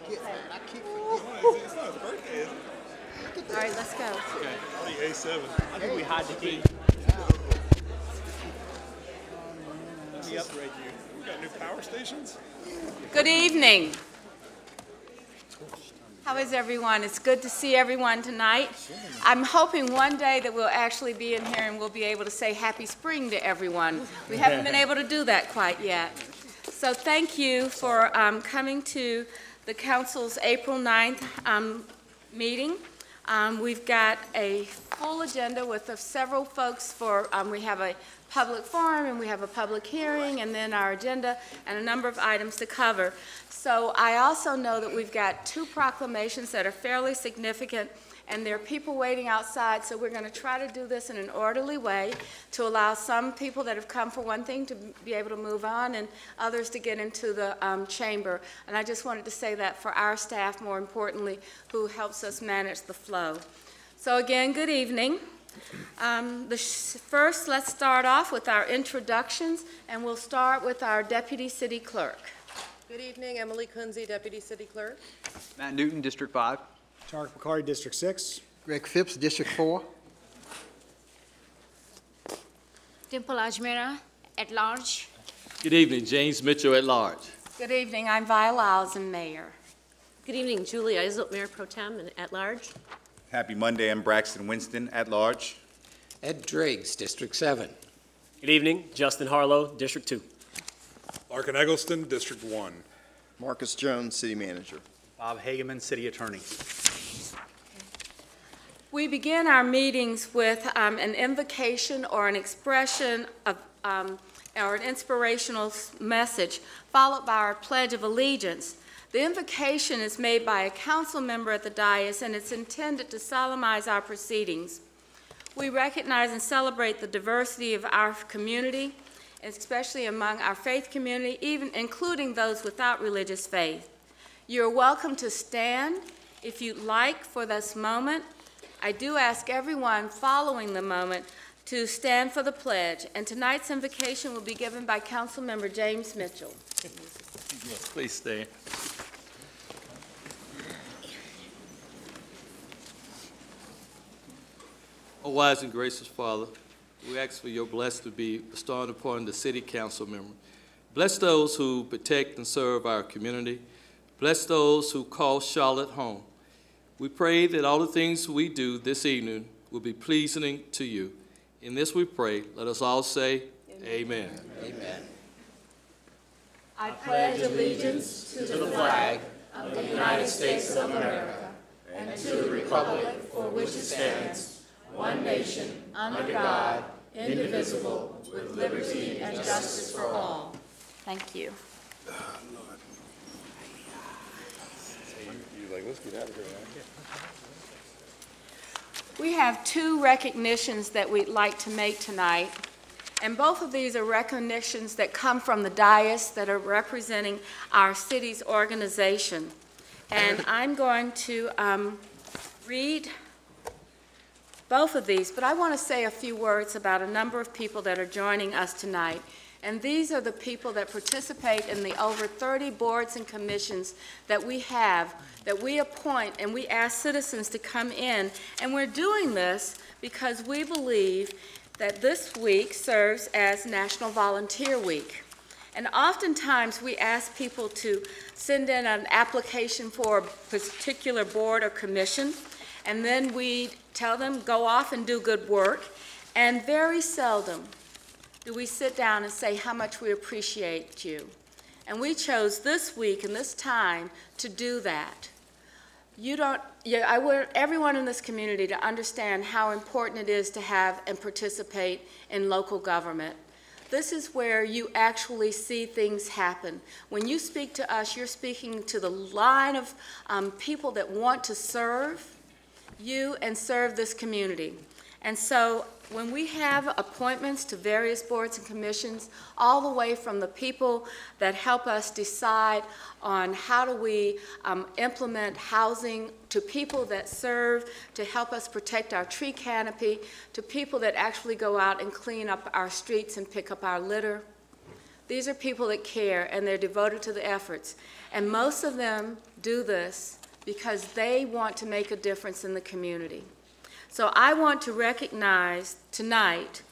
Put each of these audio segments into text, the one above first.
It's not his birthday, is it? All right, let's go. Okay. A7. I think we hide the key. Let me upgrade you. We got new power stations? Good evening. How is everyone? It's good to see everyone tonight. I'm hoping one day that we'll actually be in here and we'll be able to say happy spring to everyone. We haven't been able to do that quite yet. So thank you for coming to the council's April 9th meeting. We've got a full agenda with several folks for, we have a public forum and we have a public hearing and then our agenda and a number of items to cover. So I also know that we've got two proclamations that are fairly significant and there are people waiting outside, so we're going to try to do this in an orderly way to allow some people that have come for one thing to be able to move on and others to get into the chamber. And I just wanted to say that for our staff, more importantly, who helps us manage the flow. So again, good evening. First, let's start off with our introductions, and we'll start with our Deputy City Clerk. Good evening, Emily Kunze, Deputy City Clerk. Matt Newton, District 5. Tarek McCarty, District 6. Greg Phipps, District 4. Dimple Ajmera, at large. Good evening, James Mitchell at large. Good evening, I'm Viola Alzen, Mayor. Good evening, Julie Iselt, Mayor Pro Tem and at large. Happy Monday, I'm Braxton Winston, at large. Ed Driggs, District 7. Good evening, Justin Harlow, District 2. Larkin Eggleston, District 1. Marcus Jones, City Manager. Bob Hageman, City Attorney. We begin our meetings with an invocation or an expression of, or an inspirational message, followed by our Pledge of Allegiance. The invocation is made by a council member at the dais, and it's intended to solemnize our proceedings. We recognize and celebrate the diversity of our community, especially among our faith community, even including those without religious faith. You're welcome to stand if you'd like for this moment. I do ask everyone following the moment to stand for the pledge, and tonight's invocation will be given by Councilmember James Mitchell. Yes, please stand. Oh, wise and gracious Father, we ask for your blessing to be bestowed upon the city council member. Bless those who protect and serve our community. Bless those who call Charlotte home. We pray that all the things we do this evening will be pleasing to you. In this we pray. Let us all say, Amen. Amen. I pledge allegiance to the flag of the United States of America and to the republic for which it stands, one nation, under God, indivisible, with liberty and justice for all. Thank you. Let's get out of here. We have two recognitions that we'd like to make tonight, and both of these are recognitions that come from the dais that are representing our city's organization. And I'm going to read both of these, but I want to say a few words about a number of people that are joining us tonight. And these are the people that participate in the over 30 boards and commissions that we have, that we appoint, and we ask citizens to come in. And we're doing this because we believe that this week serves as National Volunteer Week. And oftentimes we ask people to send in an application for a particular board or commission, and then we tell them, go off and do good work. And very seldom do we sit down and say how much we appreciate you. And we chose this week and this time to do that. I want everyone in this community to understand how important it is to have and participate in local government. This is where you actually see things happen. When you speak to us, you're speaking to the line of people that want to serve you and serve this community. And so when we have appointments to various boards and commissions, all the way from the people that help us decide on how do we implement housing, to people that serve to help us protect our tree canopy, to people that actually go out and clean up our streets and pick up our litter, These are people that care, and they're devoted to the efforts. And most of them do this because they want to make a difference in the community. So I want to recognize tonight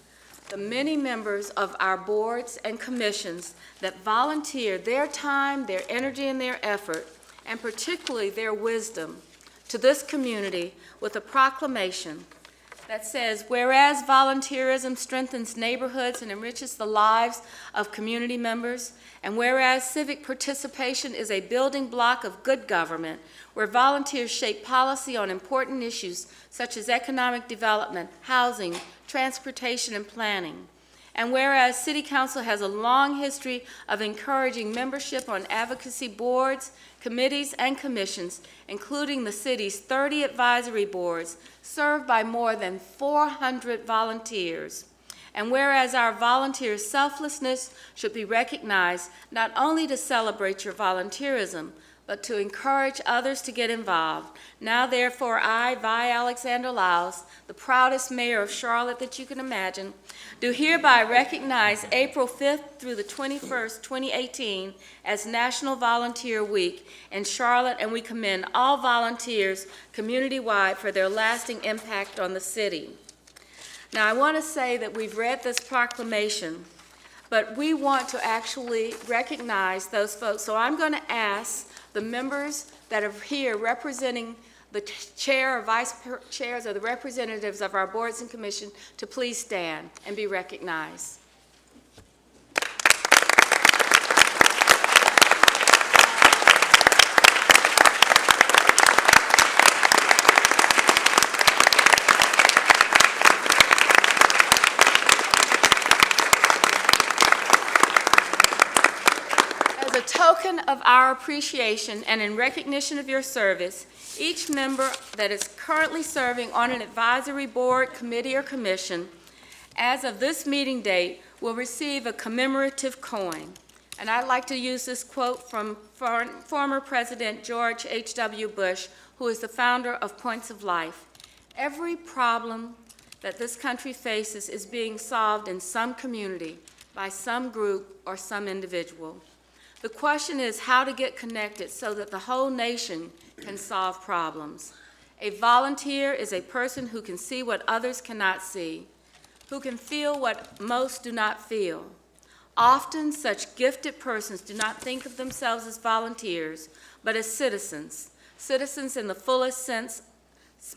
the many members of our boards and commissions that volunteer their time, their energy, and their effort, and particularly their wisdom, to this community with a proclamation that says, whereas volunteerism strengthens neighborhoods and enriches the lives of community members, and whereas civic participation is a building block of good government, where volunteers shape policy on important issues such as economic development, housing, transportation, and planning, and whereas City Council has a long history of encouraging membership on advocacy boards, committees, and commissions, including the city's 30 advisory boards, served by more than 400 volunteers. And whereas our volunteers' selflessness should be recognized not only to celebrate your volunteerism, but to encourage others to get involved. Now, therefore, I, Vi Alexander Lyles, the proudest mayor of Charlotte that you can imagine, do hereby recognize April 5th through the 21st, 2018, as National Volunteer Week in Charlotte, and we commend all volunteers community-wide for their lasting impact on the city. Now, I want to say that we've read this proclamation, but we want to actually recognize those folks. So I'm going to ask the members that are here representing the chair or vice chairs or the representatives of our boards and commission to please stand and be recognized. As a token of our appreciation and in recognition of your service, each member that is currently serving on an advisory board, committee, or commission, as of this meeting date, will receive a commemorative coin. And I'd like to use this quote from former President George H.W. Bush, who is the founder of Points of Life. Every problem that this country faces is being solved in some community, by some group, or some individual. The question is how to get connected so that the whole nation can solve problems. A volunteer is a person who can see what others cannot see, who can feel what most do not feel. Often, such gifted persons do not think of themselves as volunteers, but as citizens, citizens in the fullest sense,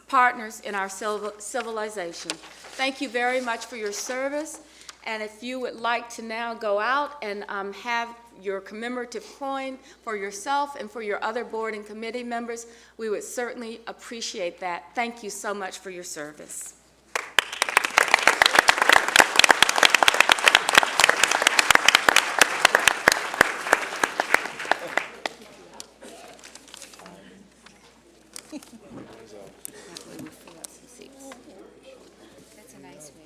partners in our civilization. Thank you very much for your service, and if you would like to now go out and have your commemorative coin for yourself and for your other board and committee members, we would certainly appreciate that. Thank you so much for your service. That's a nice one.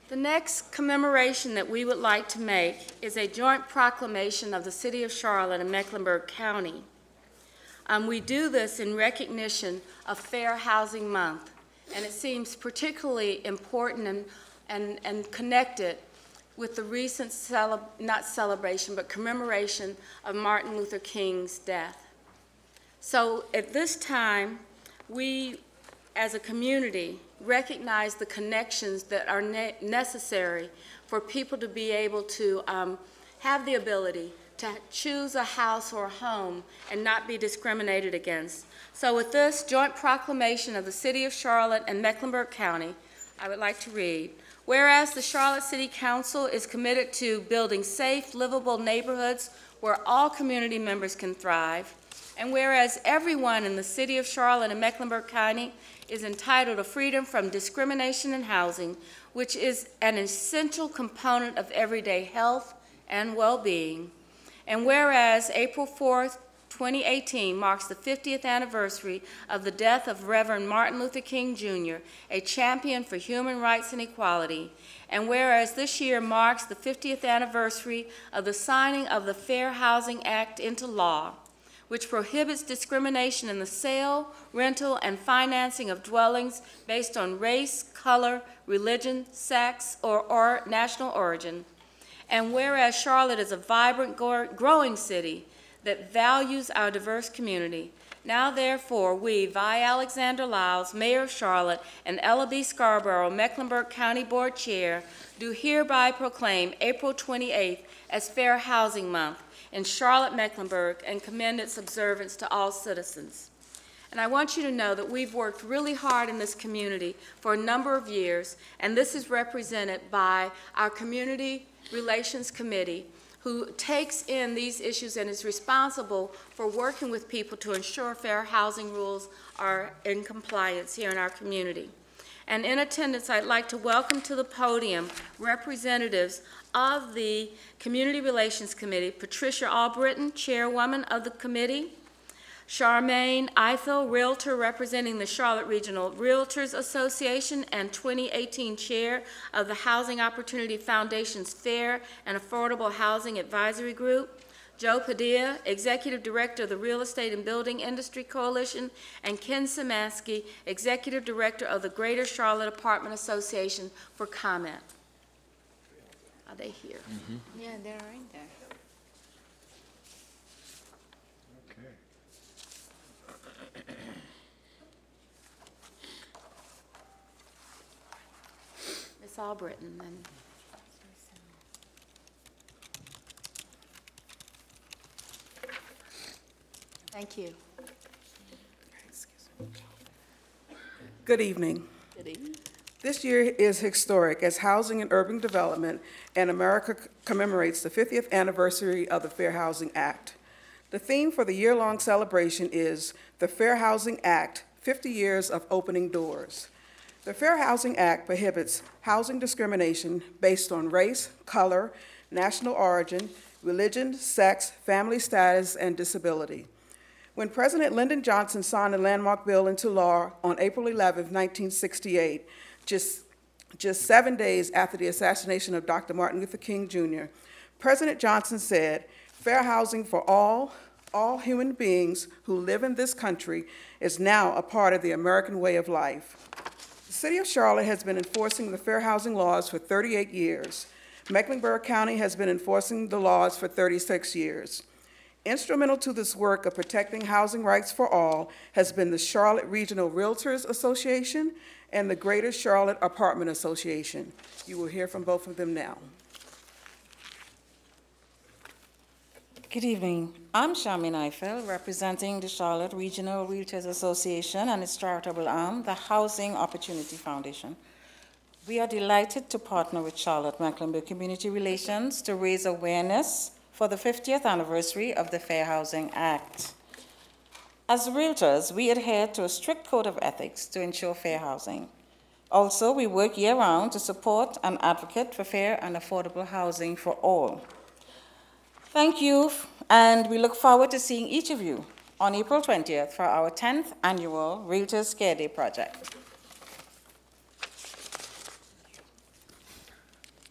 The next commemoration that we would like to make is a joint proclamation of the City of Charlotte and Mecklenburg County. We do this in recognition of Fair Housing Month, and it seems particularly important and connected with the recent, not celebration, but commemoration of Martin Luther King's death. So at this time, we, as a community, recognize the connections that are necessary for people to be able to have the ability to choose a house or a home and not be discriminated against. So with this joint proclamation of the City of Charlotte and Mecklenburg County, I would like to read, whereas the Charlotte City Council is committed to building safe, livable neighborhoods where all community members can thrive, and whereas everyone in the City of Charlotte and Mecklenburg County is entitled to freedom from discrimination in housing, which is an essential component of everyday health and well-being. And whereas April 4th, 2018 marks the 50th anniversary of the death of Reverend Martin Luther King Jr., a champion for human rights and equality. And whereas this year marks the 50th anniversary of the signing of the Fair Housing Act into law, which prohibits discrimination in the sale, rental, and financing of dwellings based on race, color, religion, sex, or national origin. And whereas Charlotte is a vibrant, growing city that values our diverse community, now therefore we, Vi Alexander Lyles, Mayor of Charlotte, and Ella B. Scarborough, Mecklenburg County Board Chair, do hereby proclaim April 28th as Fair Housing Month in Charlotte, Mecklenburg, and commend its observance to all citizens. And I want you to know that we've worked really hard in this community for a number of years, and this is represented by our Community Relations Committee, who takes in these issues and is responsible for working with people to ensure fair housing rules are in compliance here in our community. And in attendance, I'd like to welcome to the podium representatives of the Community Relations Committee, Patricia Albritton, Chairwoman of the committee, Charmaine Eiffel, Realtor representing the Charlotte Regional Realtors Association and 2018 Chair of the Housing Opportunity Foundation's Fair and Affordable Housing Advisory Group, Joe Padilla, Executive Director of the Real Estate and Building Industry Coalition, and Ken Szymanski, Executive Director of the Greater Charlotte Apartment Association, for comment. Are they here? Mm-hmm. Yeah, they're right there. Miss Albritton, then. Thank you. Good evening. Good evening. This year is historic as Housing and Urban Development and America commemorates the 50th anniversary of the Fair Housing Act. The theme for the year-long celebration is the Fair Housing Act, 50 Years of Opening Doors. The Fair Housing Act prohibits housing discrimination based on race, color, national origin, religion, sex, family status, and disability. When President Lyndon Johnson signed the landmark bill into law on April 11, 1968, just 7 days after the assassination of Dr. Martin Luther King Jr., President Johnson said, "Fair housing for all human beings who live in this country is now a part of the American way of life." The City of Charlotte has been enforcing the fair housing laws for 38 years. Mecklenburg County has been enforcing the laws for 36 years. Instrumental to this work of protecting housing rights for all has been the Charlotte Regional Realtors Association and the Greater Charlotte Apartment Association. You will hear from both of them now. Good evening. I'm Charmaine Eiffel, representing the Charlotte Regional Realtors Association and its charitable arm, the Housing Opportunity Foundation. We are delighted to partner with Charlotte Mecklenburg Community Relations to raise awareness for the 50th anniversary of the Fair Housing Act. As realtors, we adhere to a strict code of ethics to ensure fair housing. Also, we work year-round to support and advocate for fair and affordable housing for all. Thank you, and we look forward to seeing each of you on April 20th for our 10th annual Realtors Care Day project.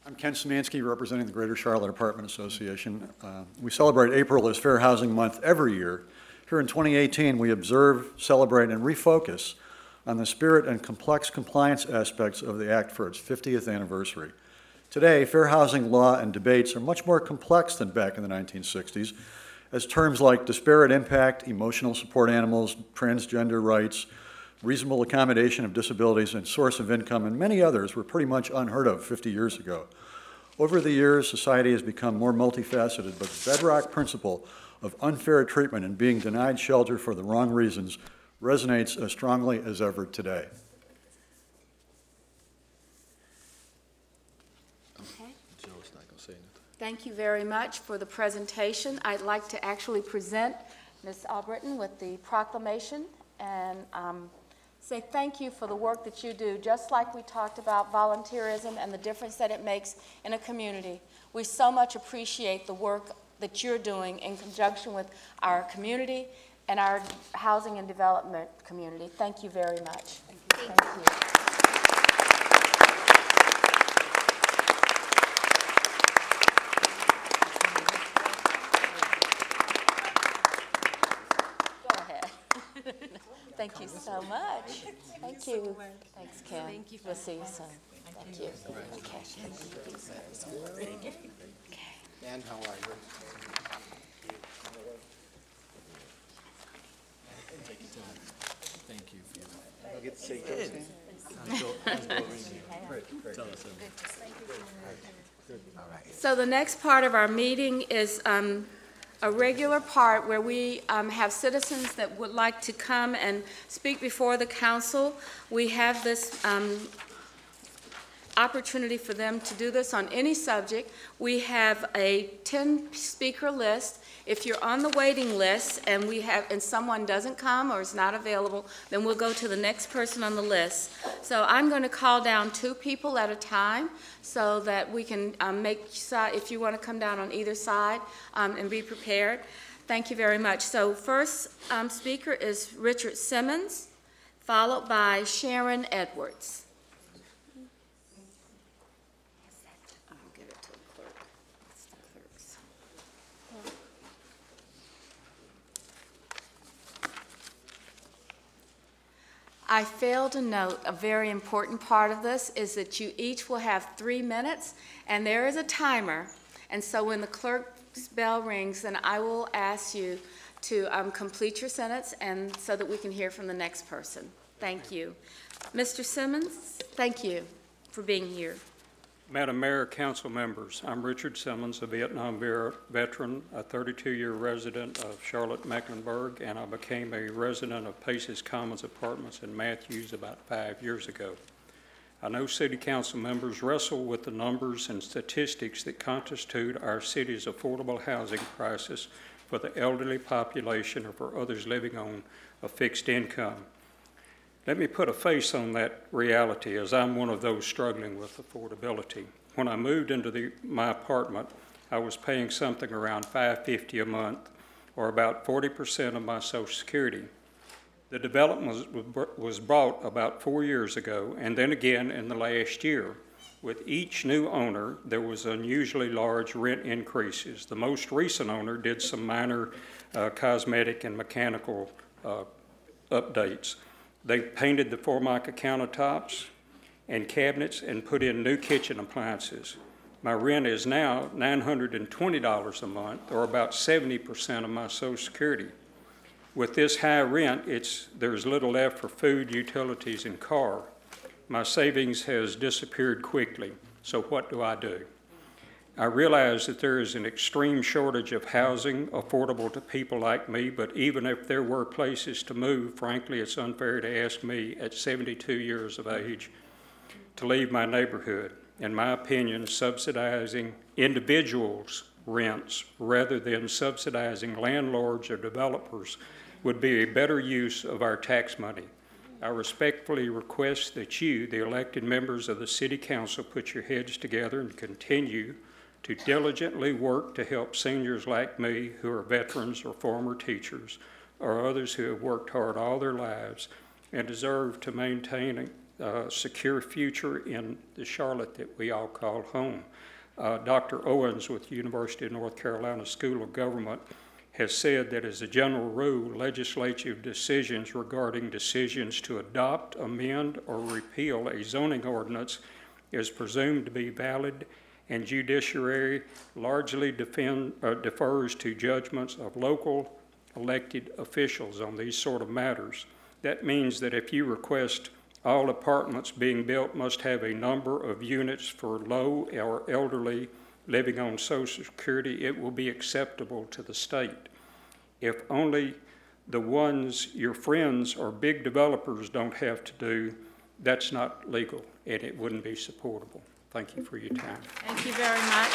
I'm Ken Szymanski, representing the Greater Charlotte Apartment Association. We celebrate April as Fair Housing Month every year. Here in 2018, we observe, celebrate, and refocus on the spirit and complex compliance aspects of the Act for its 50th anniversary. Today, fair housing law and debates are much more complex than back in the 1960s, as terms like disparate impact, emotional support animals, transgender rights, reasonable accommodation of disabilities, and source of income, and many others were pretty much unheard of 50 years ago. Over the years, society has become more multifaceted, but the bedrock principle of unfair treatment and being denied shelter for the wrong reasons resonates as strongly as ever today. Thank you very much for the presentation. I'd like to actually present Ms. Albritton with the proclamation and say thank you for the work that you do, just like we talked about volunteerism and the difference that it makes in a community. We so much appreciate the work that you're doing in conjunction with our community and our housing and development community. Thank you very much. Thank you. Thank you so much. Thank you. Thanks, Ken. Thank you. We'll see you soon. Thank you. Okay. Dan, how are you? Thank you for your. I'll get to shake Joe's hand. So the next part of our meeting is a regular part where we have citizens that would like to come and speak before the council. We have this opportunity for them to do this on any subject. We have a 10-speaker list. If you're on the waiting list and someone doesn't come or is not available, then we'll go to the next person on the list. So I'm going to call down 2 people at a time so that we can if you want to come down on either side and be prepared. Thank you very much. So first speaker is Richard Simmons, followed by Sharon Edwards. I failed to note a very important part of this is that you each will have 3 minutes, and there is a timer. And so when the clerk's bell rings, then I will ask you to complete your sentence and so that we can hear from the next person. Thank you. Mr. Simmons, thank you for being here. Madam Mayor, council members, I'm Richard Simmons, a Vietnam veteran, a 32-year resident of Charlotte-Mecklenburg, and I became a resident of Paces Commons Apartments in Matthews about 5 years ago. I know city council members wrestle with the numbers and statistics that constitute our city's affordable housing crisis for the elderly population or for others living on a fixed income. Let me put a face on that reality, as I'm one of those struggling with affordability. When I moved into my apartment, I was paying something around $550 a month, or about 40% of my Social Security. The development was bought about 4 years ago, and then again in the last year. With each new owner, there was unusually large rent increases. The most recent owner did some minor cosmetic and mechanical updates. They painted the Formica countertops and cabinets and put in new kitchen appliances. My rent is now $920 a month, or about 70% of my Social Security. With this high rent, there's little left for food, utilities, and car. My savings has disappeared quickly, so what do? I realize that there is an extreme shortage of housing affordable to people like me, but even if there were places to move, frankly, it's unfair to ask me at 72 years of age to leave my neighborhood. In my opinion, subsidizing individuals' rents rather than subsidizing landlords or developers would be a better use of our tax money. I respectfully request that you, the elected members of the City Council, put your heads together and continue to diligently work to help seniors like me who are veterans or former teachers or others who have worked hard all their lives and deserve to maintain a secure future in the Charlotte that we all call home. Dr. Owens with the University of North Carolina School of Government has said that as a general rule, legislative decisions regarding decisions to adopt, amend, or repeal a zoning ordinance is presumed to be valid, and judiciary largely defers to judgments of local elected officials on these sort of matters. That means that if you request all apartments being built must have a number of units for low or elderly living on Social Security, it will be acceptable to the state. If only the ones your friends or big developers don't have to do, that's not legal, and it wouldn't be supportable. Thank you for your time. Thank you very much.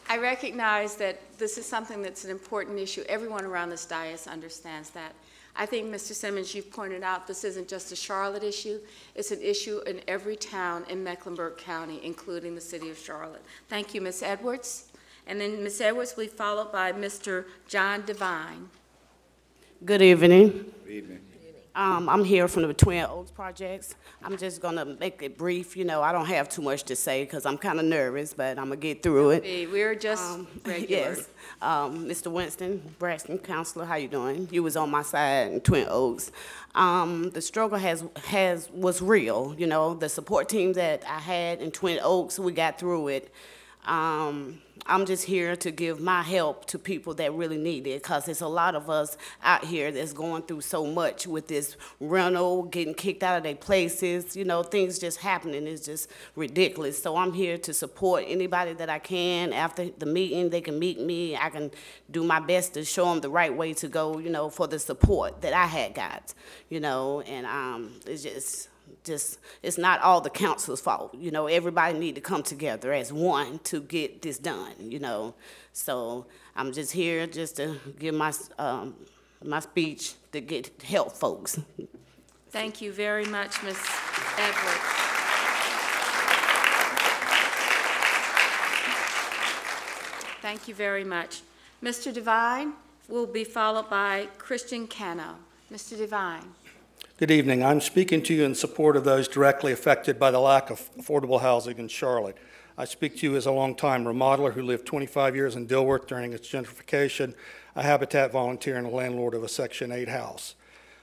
I I recognize that this is something that's an important issue. Everyone around this dais understands that. I think, Mr. Simmons, you've pointed out this isn't just a Charlotte issue. It's an issue in every town in Mecklenburg County, including the city of Charlotte. Thank you, Ms. Edwards. And then Ms. Edwards will be followed by Mr. John Devine. Good evening. Good evening. I'm here from the Twin Oaks Projects. I'm just going to make it brief. You know, I don't have too much to say because I'm kind of nervous, but I'm going to get through it. We're just regular. Yes. Mr. Winston, Braxton Counselor, how you doing? You was on my side in Twin Oaks. The struggle was real. You know, the support team that I had in Twin Oaks, we got through it. I'm just here to give my help to people that really need it, because there's a lot of us out here that's going through so much with this rental, getting kicked out of their places, you know, things just happening. It's just ridiculous. So I'm here to support anybody that I can. After the meeting, they can meet me. I can do my best to show them the right way to go, you know, for the support that I had got, you know, and it's just it's not all the council's fault. You know, everybody need to come together as one to get this done, you know. So I'm just here just to give my my speech to help folks. Thank you very much, Ms. Edwards. Thank you very much. Mr. Devine will be followed by Christian Cano. Mr. Devine. Good evening. I'm speaking to you in support of those directly affected by the lack of affordable housing in Charlotte. I speak to you as a longtime remodeler who lived 25 years in Dilworth during its gentrification, a Habitat volunteer and a landlord of a Section 8 house.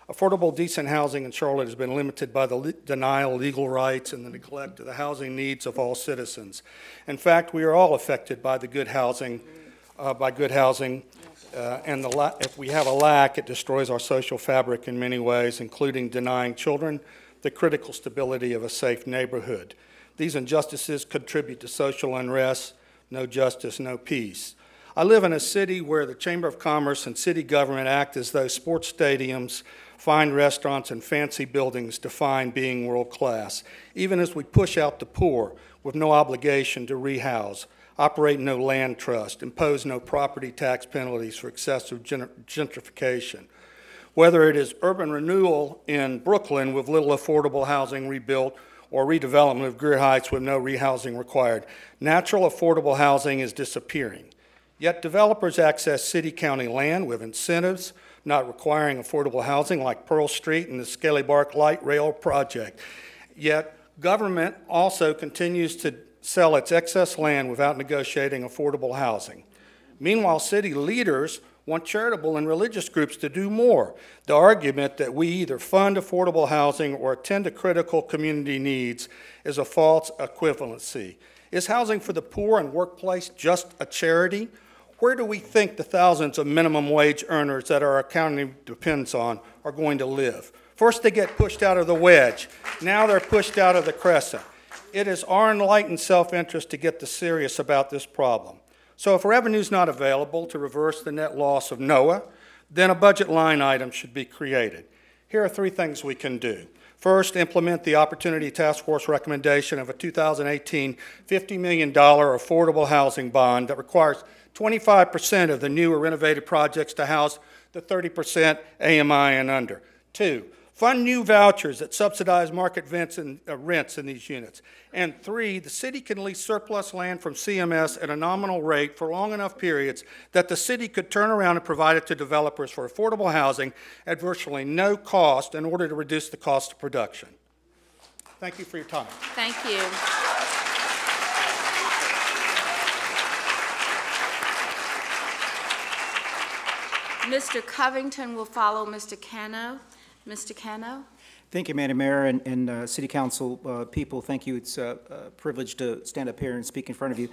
Affordable, decent housing in Charlotte has been limited by the denial of legal rights and the neglect of the housing needs of all citizens. In fact, we are all affected by the good housing, and if we have a lack, it destroys our social fabric in many ways, including denying children the critical stability of a safe neighborhood. These injustices contribute to social unrest. No justice, no peace. I live in a city where the Chamber of Commerce and city government act as though sports stadiums, fine restaurants, and fancy buildings define being world class, even as we push out the poor with no obligation to rehouse, operate no land trust, impose no property tax penalties for excessive gentrification. Whether it is urban renewal in Brooklyn with little affordable housing rebuilt or redevelopment of Greer Heights with no rehousing required, natural affordable housing is disappearing. Yet developers access city-county land with incentives not requiring affordable housing like Pearl Street and the Scaly Bark Light Rail project. Yet government also continues to sell its excess land without negotiating affordable housing. Meanwhile, city leaders want charitable and religious groups to do more. The argument that we either fund affordable housing or attend to critical community needs is a false equivalency. Is housing for the poor and workplace just a charity? Where do we think the thousands of minimum wage earners that our economy depends on are going to live? First, they get pushed out of the wedge. Now they're pushed out of the crescent. It is our enlightened self-interest to get serious about this problem. So if revenue is not available to reverse the net loss of NOAA, then a budget line item should be created. Here are 3 things we can do. First, implement the Opportunity Task Force recommendation of a 2018 $50 million affordable housing bond that requires 25% of the new or renovated projects to house the 30% AMI and under. 2, fund new vouchers that subsidize market rents in these units. And 3, the city can lease surplus land from CMS at a nominal rate for long enough periods that the city could turn around and provide it to developers for affordable housing at virtually no cost in order to reduce the cost of production. Thank you for your time. Thank you. Mr. Covington will follow Mr. Cano. Mr. Cano. Thank you, Madam Mayor and City Council people. Thank you. It's a privilege to stand up here and speak in front of you.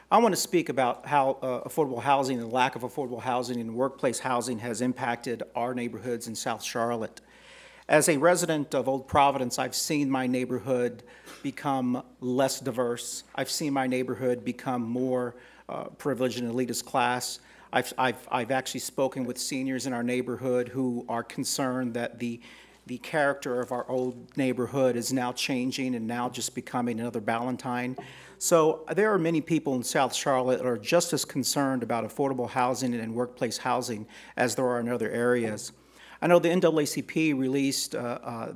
I want to speak about how affordable housing and the lack of affordable housing and workplace housing has impacted our neighborhoods in South Charlotte. As a resident of Old Providence, I've seen my neighborhood become less diverse. I've seen my neighborhood become more privileged and elitist class. I've actually spoken with seniors in our neighborhood who are concerned that the the character of our old neighborhood is now changing and now just becoming another Ballantyne. So there are many people in South Charlotte that are just as concerned about affordable housing and workplace housing as there are in other areas. I know the NAACP released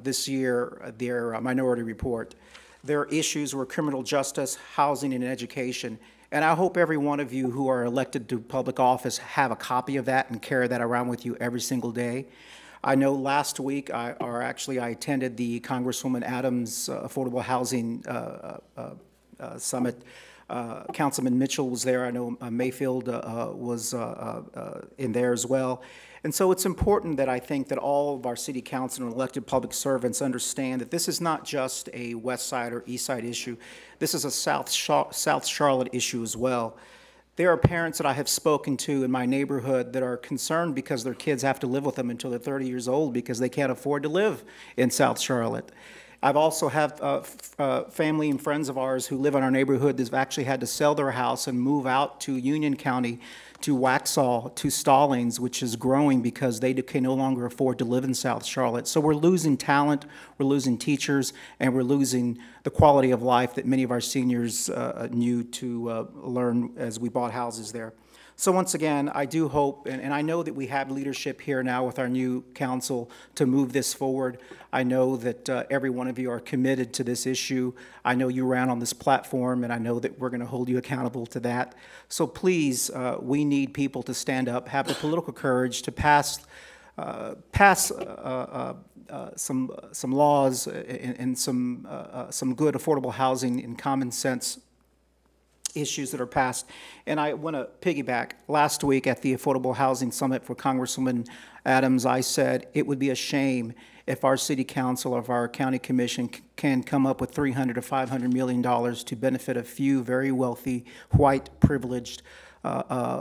this year their minority report. Their issues were criminal justice, housing, and education. And I hope every one of you who are elected to public office have a copy of that and carry that around with you every single day. I know last week, I attended the Congresswoman Adams Affordable Housing Summit. Councilman Mitchell was there. I know Mayfield was in there as well. And so it's important that I think that all of our city council and elected public servants understand that this is not just a West Side or East Side issue. This is a South Charlotte issue as well. There are parents that I have spoken to in my neighborhood that are concerned because their kids have to live with them until they're 30 years old because they can't afford to live in South Charlotte. I've also have family and friends of ours who live in our neighborhood that have actually had to sell their house and move out to Union County, to Waxhaw, to Stallings, which is growing because they can no longer afford to live in South Charlotte. So we're losing talent, we're losing teachers, and we're losing the quality of life that many of our seniors knew to learn as we bought houses there. So once again, I do hope, and I know that we have leadership here now with our new council to move this forward. I know that every one of you are committed to this issue. I know you ran on this platform, and I know that we're going to hold you accountable to that. So please, we need people to stand up, have the political courage to pass some laws and some good affordable housing and common sense issues that are passed. And I want to piggyback. Last week at the Affordable Housing Summit for Congresswoman Adams, I said it would be a shame if our city council or if our county commission can come up with $300 to $500 million to benefit a few very wealthy, white, privileged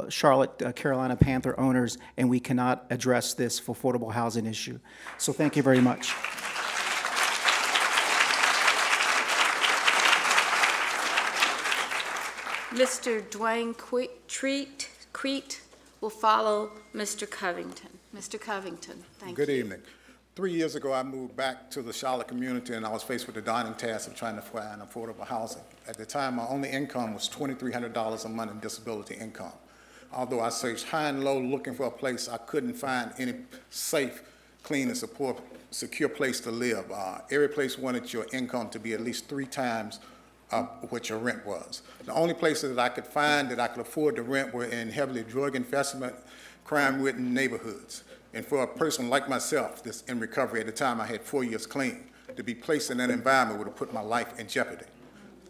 Charlotte, Carolina Panther owners, and we cannot address this affordable housing issue. So thank you very much. Mr. Dwayne Crete will follow Mr. Covington. Mr. Covington, thank you. Good evening. 3 years ago, I moved back to the Charlotte community, and I was faced with the daunting task of trying to find affordable housing. At the time, my only income was $2,300 a month in disability income. Although I searched high and low looking for a place, I couldn't find any safe, clean, and secure place to live. Every place wanted your income to be at least 3 times what your rent was. The only places that I could find that I could afford to rent were in heavily drug infested, crime-ridden neighborhoods. And for a person like myself that's in recovery, at the time I had 4 years clean, to be placed in that environment would have put my life in jeopardy.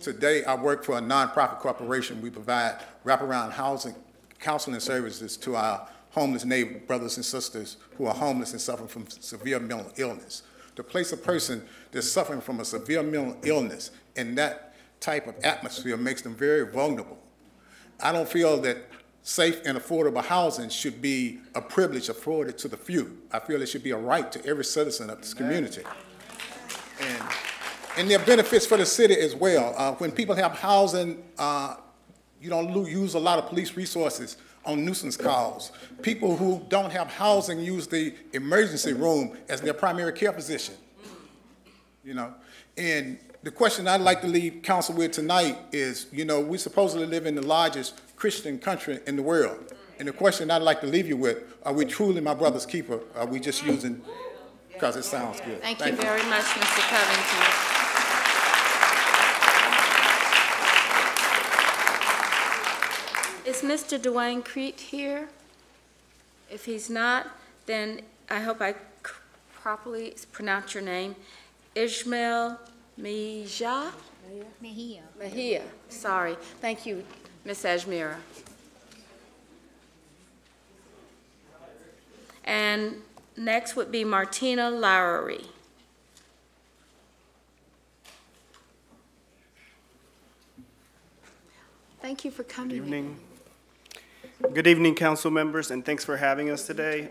Today, I work for a nonprofit corporation. We provide wraparound housing, counseling services to our homeless neighbor brothers and sisters who are homeless and suffering from severe mental illness. To place a person that's suffering from a severe mental illness in that type of atmosphere makes them very vulnerable. I don't feel that safe and affordable housing should be a privilege afforded to the few. I feel it should be a right to every citizen of this community. And there are benefits for the city as well. When people have housing, you don't use a lot of police resources on nuisance calls. People who don't have housing use the emergency room as their primary care physician. You know, and the question I'd like to leave council with tonight is, you know, we supposedly live in the largest Christian country in the world. And the question I'd like to leave you with, are we truly my brother's keeper? Or are we just using because it sounds good? Thank you very much, Mr. Covington. Is Mr. Dwayne Crete here? If he's not, then I hope I properly pronounce your name. Ishmael Mejia? Mejia. Sorry. Thank you, Ms. Ajmira. And next would be Martina Lowry. Thank you for coming. Good evening. Good evening, council members, and thanks for having us today.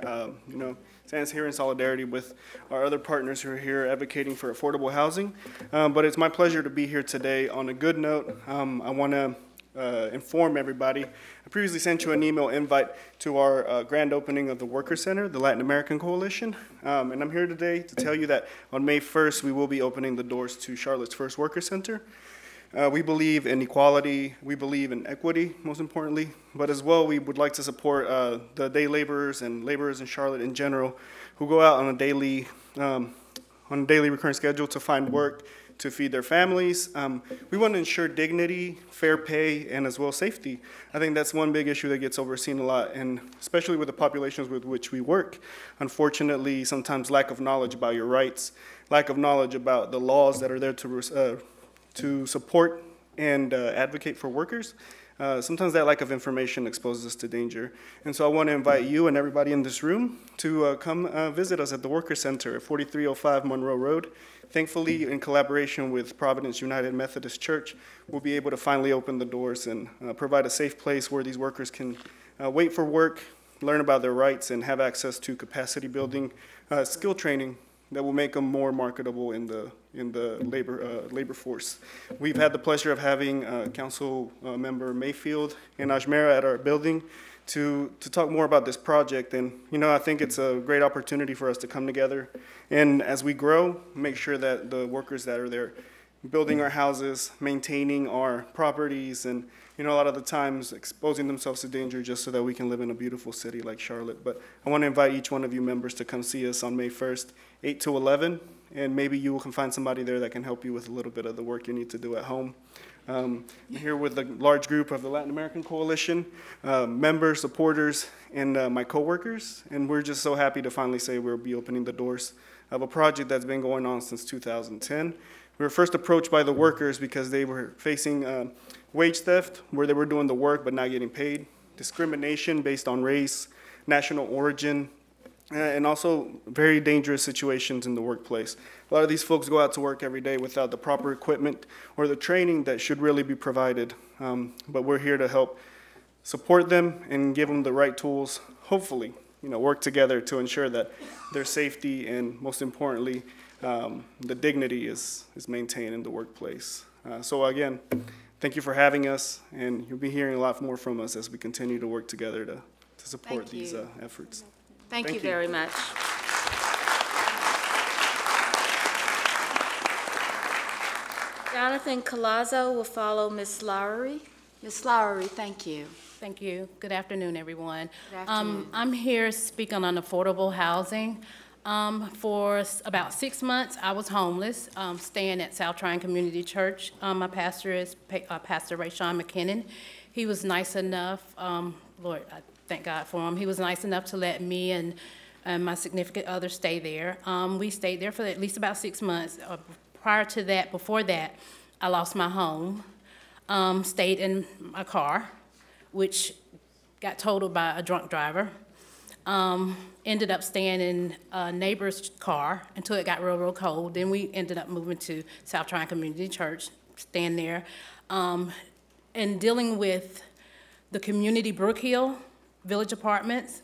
You know, stands here in solidarity with our other partners who are here advocating for affordable housing. But it's my pleasure to be here today on a good note. I want to inform everybody, I previously sent you an email invite to our grand opening of the Worker Center, the Latin American Coalition. And I'm here today to tell you that on May 1st, we will be opening the doors to Charlotte's first Worker Center. We believe in equality, we believe in equity, most importantly, but as well, we would like to support the day laborers and laborers in Charlotte in general who go out on a daily recurrent schedule to find work, to feed their families. We want to ensure dignity, fair pay, and as well safety. I think that's one big issue that gets overseen a lot, and especially with the populations with which we work. Unfortunately, sometimes lack of knowledge about your rights, lack of knowledge about the laws that are there to support and advocate for workers. Sometimes that lack of information exposes us to danger. And so I want to invite you and everybody in this room to come visit us at the Worker Center at 4305 Monroe Road. Thankfully, in collaboration with Providence United Methodist Church, we'll be able to finally open the doors and provide a safe place where these workers can wait for work, learn about their rights, and have access to capacity building, skill training that will make them more marketable in the labor force. We've had the pleasure of having Council Member Mayfield and Ajmera at our building to talk more about this project. And I think it's a great opportunity for us to come together and as we grow, make sure that the workers that are there building our houses, maintaining our properties, and a lot of the times exposing themselves to danger just so that we can live in a beautiful city like Charlotte. But I want to invite each one of you members to come see us on May 1st, 8 to 11, and maybe you can find somebody there that can help you with a little bit of the work you need to do at home. I'm here with a large group of the Latin American Coalition, members, supporters, and my coworkers, and we're just so happy to finally say we'll be opening the doors of a project that's been going on since 2010. We were first approached by the workers because they were facing wage theft, where they were doing the work but not getting paid, discrimination based on race, national origin, and also very dangerous situations in the workplace. A lot of these folks go out to work every day without the proper equipment or the training that should really be provided. But we're here to help support them and give them the right tools, hopefully, work together to ensure that their safety and, most importantly, the dignity is maintained in the workplace. So again, thank you for having us, and you'll be hearing a lot more from us as we continue to work together to support these efforts. Thank you very much. Jonathan Collazo will follow Ms. Lowery. Ms. Lowery, thank you. Thank you. Good afternoon, everyone. Good afternoon. I'm here speaking on affordable housing. For about 6 months, I was homeless, staying at South Tryon Community Church. My pastor is Pastor Rayshawn McKinnon. He was nice enough, Lord, I thank God for him. He was nice enough to let me and my significant other stay there. We stayed there for at least about 6 months. Prior to that, before that, I lost my home, stayed in my car, which got totaled by a drunk driver. Ended up staying in a neighbor's car until it got real, real cold. Then we ended up moving to South Tryon Community Church, staying there, and dealing with the community Brookhill Village Apartments.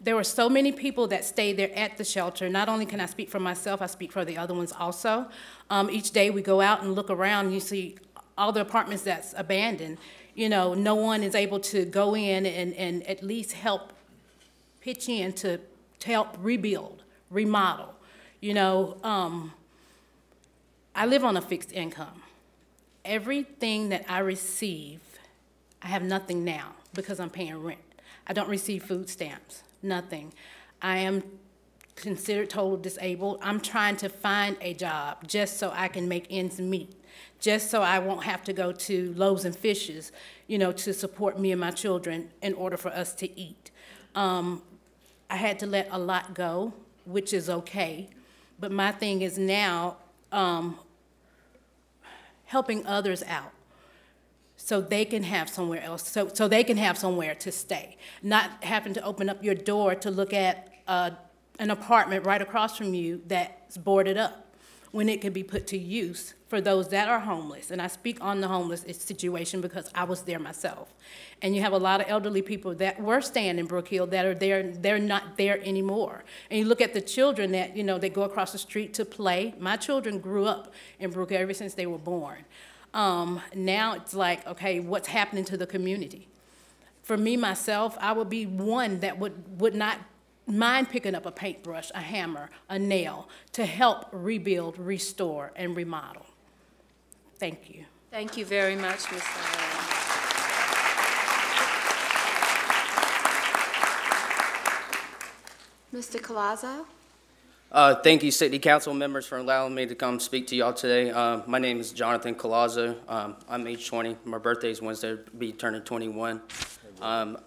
There were so many people that stayed there at the shelter. Not only can I speak for myself, I speak for the other ones also. Each day we go out and look around, you see all the apartments that's abandoned. No one is able to go in and at least help pitch in to help rebuild, remodel. I live on a fixed income. Everything that I receive, I have nothing now because I'm paying rent. I don't receive food stamps, nothing. I am considered totally disabled. I'm trying to find a job just so I can make ends meet, just so I won't have to go to Loaves and Fishes, to support me and my children in order for us to eat. I had to let a lot go, which is okay, but my thing is now helping others out so they can have somewhere else, so they can have somewhere to stay, not having to open up your door to look at an apartment right across from you that's boarded up when it could be put to use for those that are homeless. And I speak on the homeless situation because I was there myself. And you have a lot of elderly people that were staying in Brookhill that are there, they're not there anymore. And you look at the children that, they go across the street to play. My children grew up in Brookhill ever since they were born. Now it's like, okay, what's happening to the community? For me, myself, I would be one that would not mind picking up a paintbrush, a hammer, a nail to help rebuild, restore, and remodel. Thank you. Thank you very much, Ms. Allen. Mr. Collazo? Thank you, City Council members, for allowing me to come speak to y'all today. My name is Jonathan Collazo. I'm age 20. My birthday is Wednesday. I'll be turning 21. I'm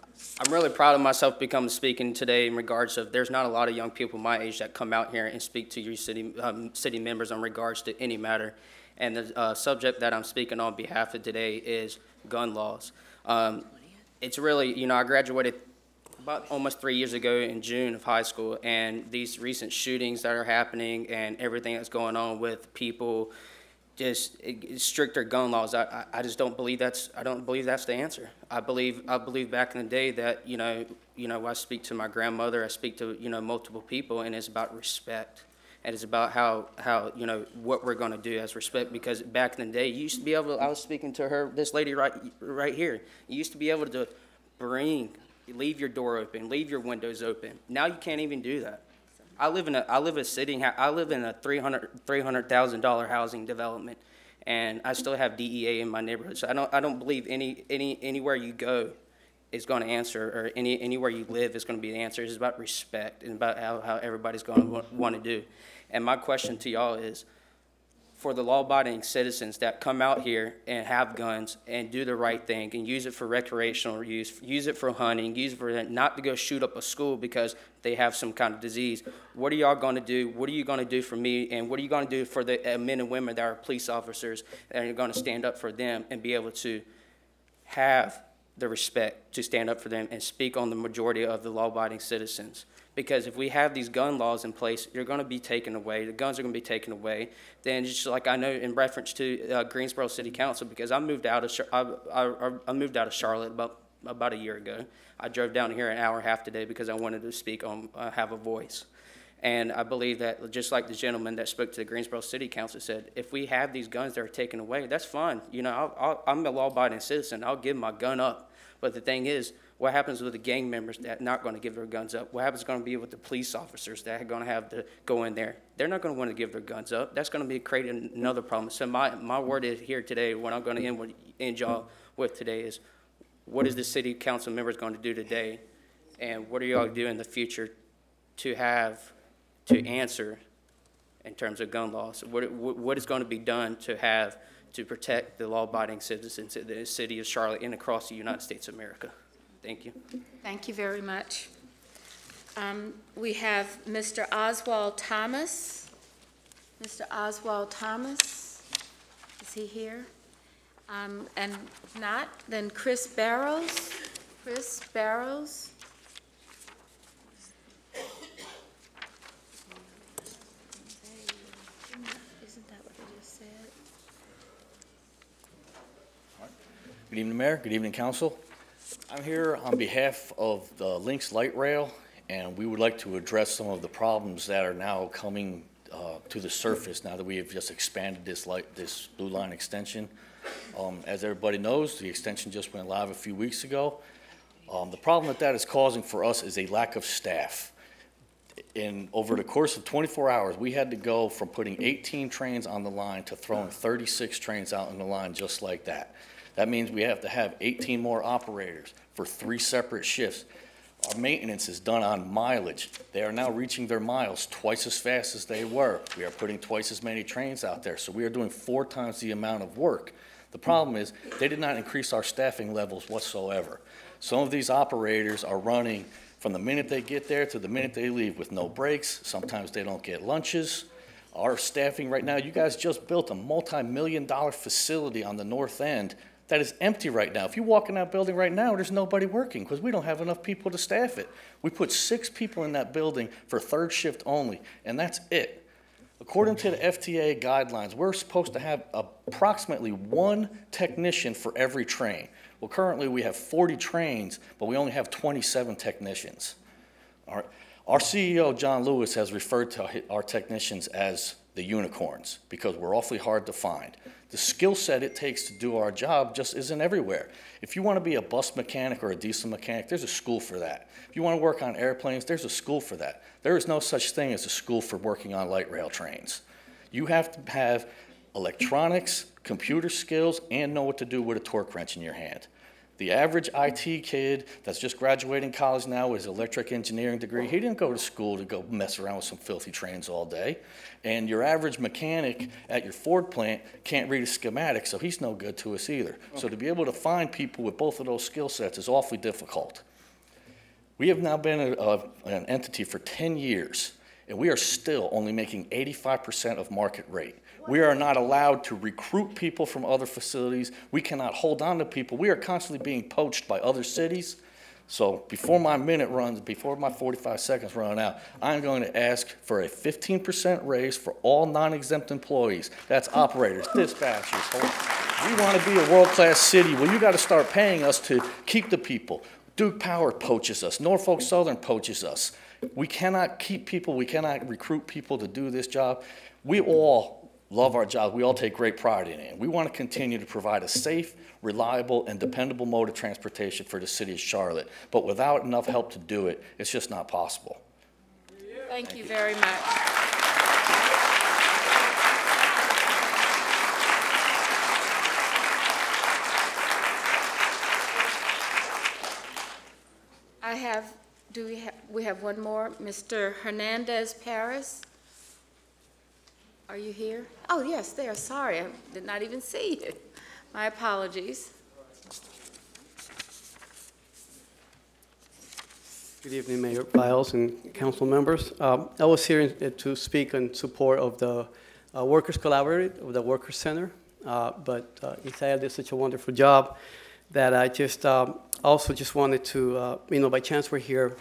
really proud of myself speaking today in regards of there's not a lot of young people my age that come out here and speak to you city members in regards to any matter. And the subject that I'm speaking on behalf of today is gun laws. It's really, you know, I graduated about almost 3 years ago in June of high school, and these recent shootings that are happening and everything that's going on with people, just stricter gun laws. I just don't believe that's the answer. I believe back in the day that you know I speak to my grandmother, I speak to multiple people, and it's about respect. And it's about how you know what we're going to do as respect, because back in the day you used to be able to, I was speaking to her, this lady right here, you used to be able to leave your door open, leave your windows open. Now you can't even do that. I live in a $300,000 housing development, and I still have DEA in my neighborhood. So I don't believe anywhere you go is going to answer, or anywhere you live is going to be the answer. It's about respect and about how everybody's going to want to do. And my question to y'all is, for the law-abiding citizens that come out here and have guns and do the right thing and use it for recreational use it for hunting, use it for not to go shoot up a school because they have some kind of disease, what are y'all going to do? What are you going to do for me? And what are you going to do for the men and women that are police officers and are going to stand up for them and be able to have the respect to stand up for them and speak on the majority of the law-abiding citizens? Because if we have these gun laws in place, they're going to be taken away. The guns are going to be taken away. Then, just like I know in reference to Greensboro City Council, because I moved out of Charlotte about a year ago. I drove down here an hour and a half today because I wanted to speak on have a voice. And I believe that, just like the gentleman that spoke to the Greensboro City Council said, if we have these guns that are taken away, that's fine. You know, I'm a law-abiding citizen. I'll give my gun up. But the thing is, what happens with the gang members that are not going to give their guns up? What happens going to be with the police officers that are going to have to go in there? They're not going to want to give their guns up. That's going to be creating another problem. So my word is here today, what I'm going to end y'all with today is, what is the city council members going to do today? And what are y'all do in the future to answer in terms of gun laws? What is going to be done to protect the law-abiding citizens of the city of Charlotte and across the United States of America? Thank you. Thank you very much. We have Mr. Oswald Thomas. Mr. Oswald Thomas, is he here? And not, then Chris Barrows. Chris Barrows. Isn't that what I just said? Good evening, Mayor. Good evening, Council. I'm here on behalf of the Lynx Light Rail, and we would like to address some of the problems that are now coming to the surface now that we have just expanded this Blue Line extension. As everybody knows, the extension just went live a few weeks ago. The problem that is causing for us is a lack of staff. Over the course of 24 hours, we had to go from putting 18 trains on the line to throwing 36 trains out on the line just like that. That means we have to have 18 more operators for 3 separate shifts. Our maintenance is done on mileage. They are now reaching their miles twice as fast as they were. We are putting twice as many trains out there, so we are doing 4 times the amount of work. The problem is they did not increase our staffing levels whatsoever. Some of these operators are running from the minute they get there to the minute they leave with no breaks. Sometimes they don't get lunches. Our staffing right now, you guys just built a multi-million-dollar facility on the north end that is empty right now. If you walk in that building right now, there's nobody working because we don't have enough people to staff it. We put 6 people in that building for 3rd shift only, and that's it. According to the FTA guidelines, we're supposed to have approximately 1 technician for every train. Well, currently we have 40 trains, but we only have 27 technicians. Our CEO, John Lewis, has referred to our technicians as the unicorns, because we're awfully hard to find. The skill set it takes to do our job just isn't everywhere. If you want to be a bus mechanic or a diesel mechanic, there's a school for that. If you want to work on airplanes, there's a school for that. There is no such thing as a school for working on light rail trains. You have to have electronics, computer skills, and know what to do with a torque wrench in your hand. The average IT kid that's just graduating college now with his electric engineering degree, he didn't go to school to go mess around with some filthy trains all day. And your average mechanic at your Ford plant can't read a schematic, so he's no good to us either. So to be able to find people with both of those skill sets is awfully difficult. We have now been an entity for 10 years, and we are still only making 85% of market rate. We are not allowed to recruit people from other facilities. We cannot hold on to people. We are constantly being poached by other cities. So before my minute runs, before my 45 seconds run out, I'm going to ask for a 15% raise for all non-exempt employees. That's operators, dispatchers. We want to be a world-class city. Well, you got to start paying us to keep the people. Duke Power poaches us. Norfolk Southern poaches us. We cannot keep people. We cannot recruit people to do this job. We all love our job. We all take great pride in it. And we want to continue to provide a safe, reliable, and dependable mode of transportation for the city of Charlotte. But without enough help to do it, it's just not possible. Thank you very much. We have one more, Mr. Hernandez Paris. Are you here? Oh, yes, there. Sorry, I did not even see you. My apologies. Good evening, Mayor Biles and council members. I was here to speak in support of the Workers Collaborative, of the Workers Center, but Isaiah did such a wonderful job that I just also just wanted to, by chance we're here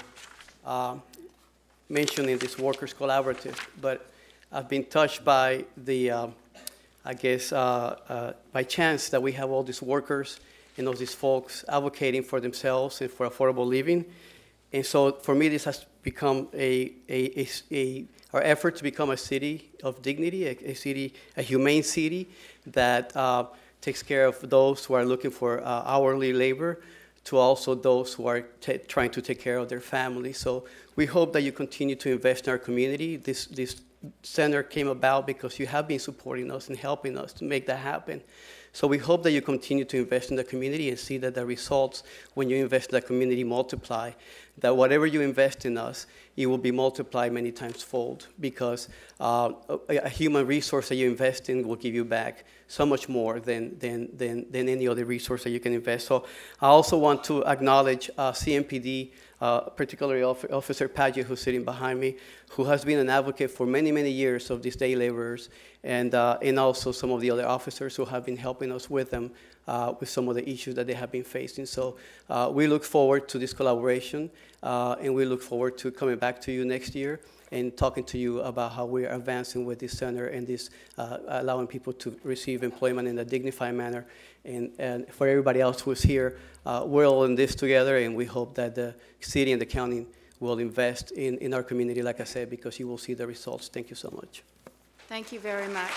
mentioning this Workers Collaborative, but I've been touched by the, I guess, by chance that we have all these workers and all these folks advocating for themselves and for affordable living. And so for me, this has become our effort to become a city of dignity, a humane city that takes care of those who are looking for hourly labor, to also those who are trying to take care of their families. So we hope that you continue to invest in our community. This center came about because you have been supporting us and helping us to make that happen. So we hope that you continue to invest in the community and see that the results when you invest in the community multiply, that whatever you invest in us, it will be multiplied many times fold, because a human resource that you invest in will give you back so much more than any other resource that you can invest. So I also want to acknowledge CMPD, particularly Officer Padgett, who's sitting behind me, who has been an advocate for many, many years of these day laborers, and also some of the other officers who have been helping us with them with some of the issues that they have been facing. So we look forward to this collaboration, and we look forward to coming back to you next year and talking to you about how we are advancing with this center and this allowing people to receive employment in a dignified manner. And for everybody else who is here, we're all in this together, and we hope that the city and the county will invest in our community, like I said, because you will see the results. Thank you so much. Thank you very much.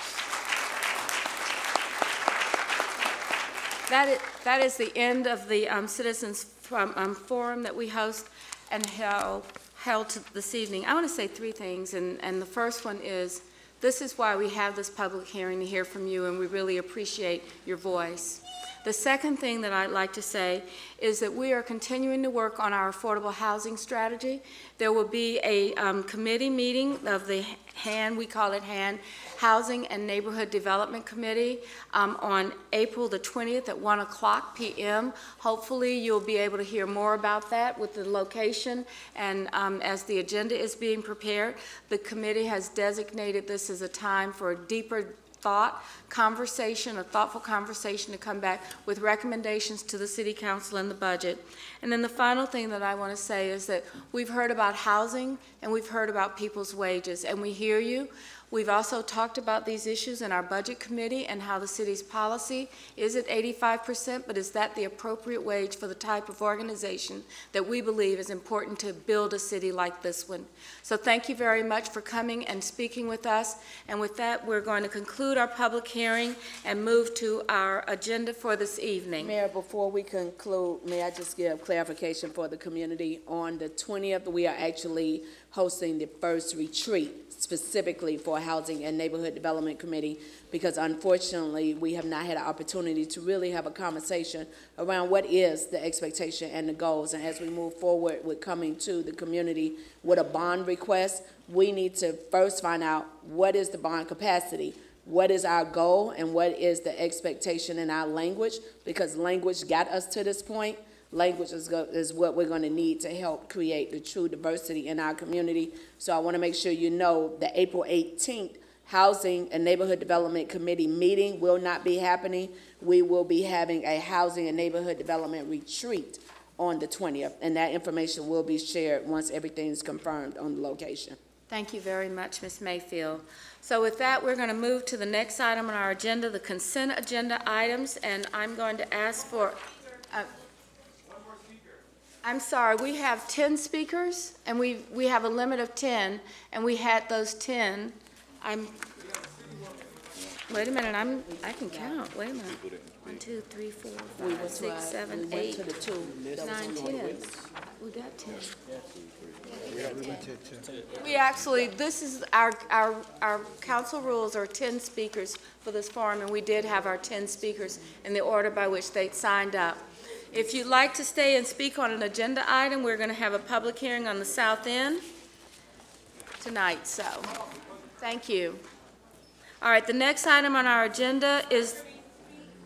That is the end of the Citizens Forum that we host and held this evening. I want to say three things, and the first one is, this is why we have this public hearing, to hear from you, and we really appreciate your voice. The second thing that I'd like to say is that we are continuing to work on our affordable housing strategy. There will be a committee meeting of the HAN, we call it HAN, Housing and Neighborhood Development Committee, on April the 20th at 1:00 p.m. Hopefully you'll be able to hear more about that with the location, and as the agenda is being prepared, the committee has designated this as a time for a deeper thoughtful conversation to come back with recommendations to the City Council and the budget. And then the final thing that I want to say is that we've heard about housing and we've heard about people's wages, and we hear you. We've also talked about these issues in our budget committee and how the city's policy is at 85%, but is that the appropriate wage for the type of organization that we believe is important to build a city like this one? So thank you very much for coming and speaking with us. And with that, we're going to conclude our public hearing and move to our agenda for this evening. Mayor, before we conclude, may I just give clarification for the community? On the 20th, we are actually hosting the first retreat specifically for Housing and Neighborhood Development Committee, because unfortunately we have not had an opportunity to really have a conversation around what is the expectation and the goals. And as we move forward with coming to the community with a bond request, we need to first find out what is the bond capacity, what is our goal, and what is the expectation in our language, because language got us to this point. Language is what we're going to need to help create the true diversity in our community. So I want to make sure you know the April 18th Housing and Neighborhood Development Committee meeting will not be happening. We will be having a Housing and Neighborhood Development retreat on the 20th, and that information will be shared once everything's confirmed on the location. Thank you very much, Ms. Mayfield. So with that, we're going to move to the next item on our agenda, the consent agenda items, and I'm going to ask for... I'm sorry, we have 10 speakers, and we have a limit of 10, and we had those 10. Wait a minute, I can count. Wait a minute. 1, 2, 3, 4, 5, 6, 7, 8, 9, 10. We got 10. We actually, this is our council rules are 10 speakers for this forum, and we did have our 10 speakers in the order by which they signed up. If you'd like to stay and speak on an agenda item, we're going to have a public hearing on the South End tonight, so thank you. All right, the next item on our agenda is,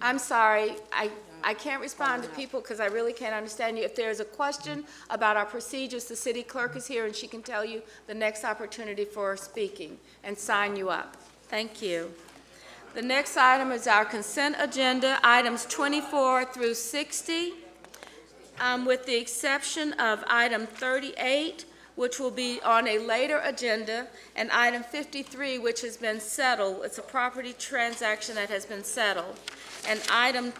I'm sorry, I can't respond to people because I really can't understand you. If there's a question about our procedures, the city clerk is here and she can tell you the next opportunity for speaking and sign you up. Thank you. The next item is our consent agenda, items 24 through 60, with the exception of item 38, which will be on a later agenda, and item 53, which has been settled. It's a property transaction that has been settled. And item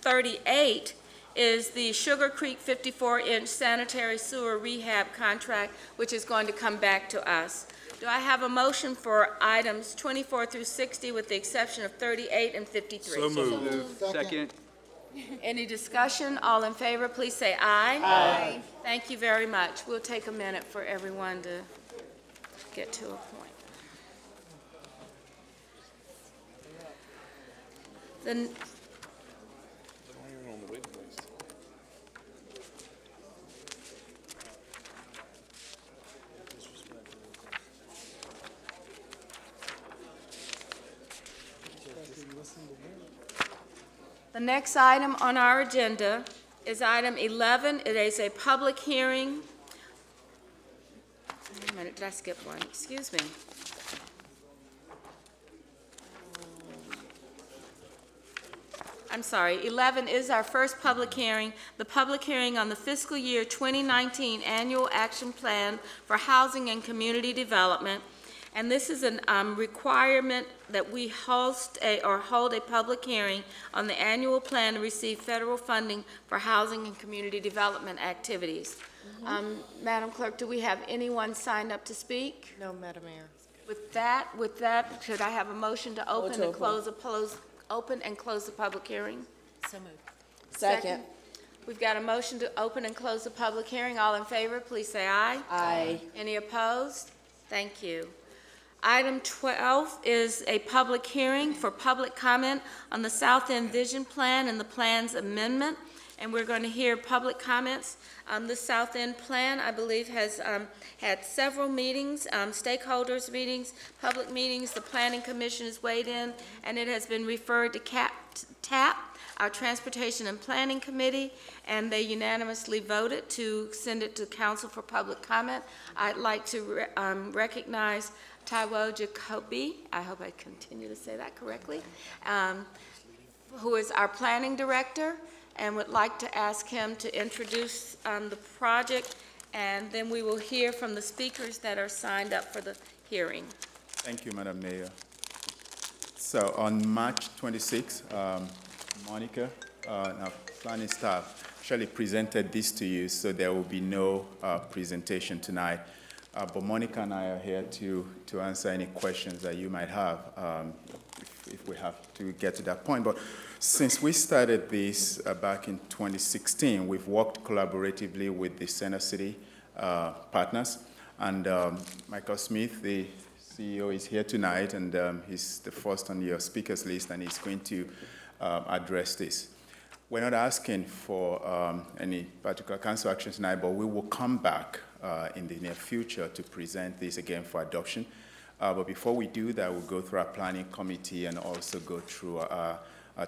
38 is the Sugar Creek 54-inch sanitary sewer rehab contract, which is going to come back to us. Do I have a motion for items 24 through 60 with the exception of 38 and 53? So moved. Second. Any discussion? All in favor, please say aye. Aye. Thank you very much. We'll take a minute for everyone to get to a point. The next item on our agenda is item 11. It is a public hearing. Wait a minute, did I skip one? Excuse me. I'm sorry, 11 is our first public hearing, the public hearing on the fiscal year 2019 Annual Action Plan for Housing and Community Development. And this is a requirement that we hold a public hearing on the annual plan to receive federal funding for housing and community development activities. Madam Clerk, do we have anyone signed up to speak? No, Madam Mayor. With that, should I have a motion to open and close the public hearing? So moved. Second. We've got a motion to open and close the public hearing. All in favor, please say aye. Aye. Any opposed? Thank you. Item 12 is a public hearing for public comment on the South End Vision Plan and the plan's amendment. And we're going to hear public comments. The South End Plan, I believe, has had several meetings, stakeholders meetings, public meetings. The Planning Commission has weighed in, and it has been referred to TAP, our Transportation and Planning Committee, and they unanimously voted to send it to Council for public comment. I'd like to recognize Taiwo Jacoby, I hope I continue to say that correctly, who is our Planning Director, and would like to ask him to introduce the project, and then we will hear from the speakers that are signed up for the hearing. Thank you, Madam Mayor. So on March 26, Monica, our planning staff, actually presented this to you, so there will be no presentation tonight. But Monica and I are here to answer any questions that you might have if we have to get to that point. But since we started this back in 2016, we've worked collaboratively with the Center City partners. And Michael Smith, the CEO, is here tonight, and he's the first on your speakers list, and he's going to address this. We're not asking for any particular council action tonight, but we will come back in the near future to present this again for adoption. But before we do that, we'll go through our planning committee and also go through our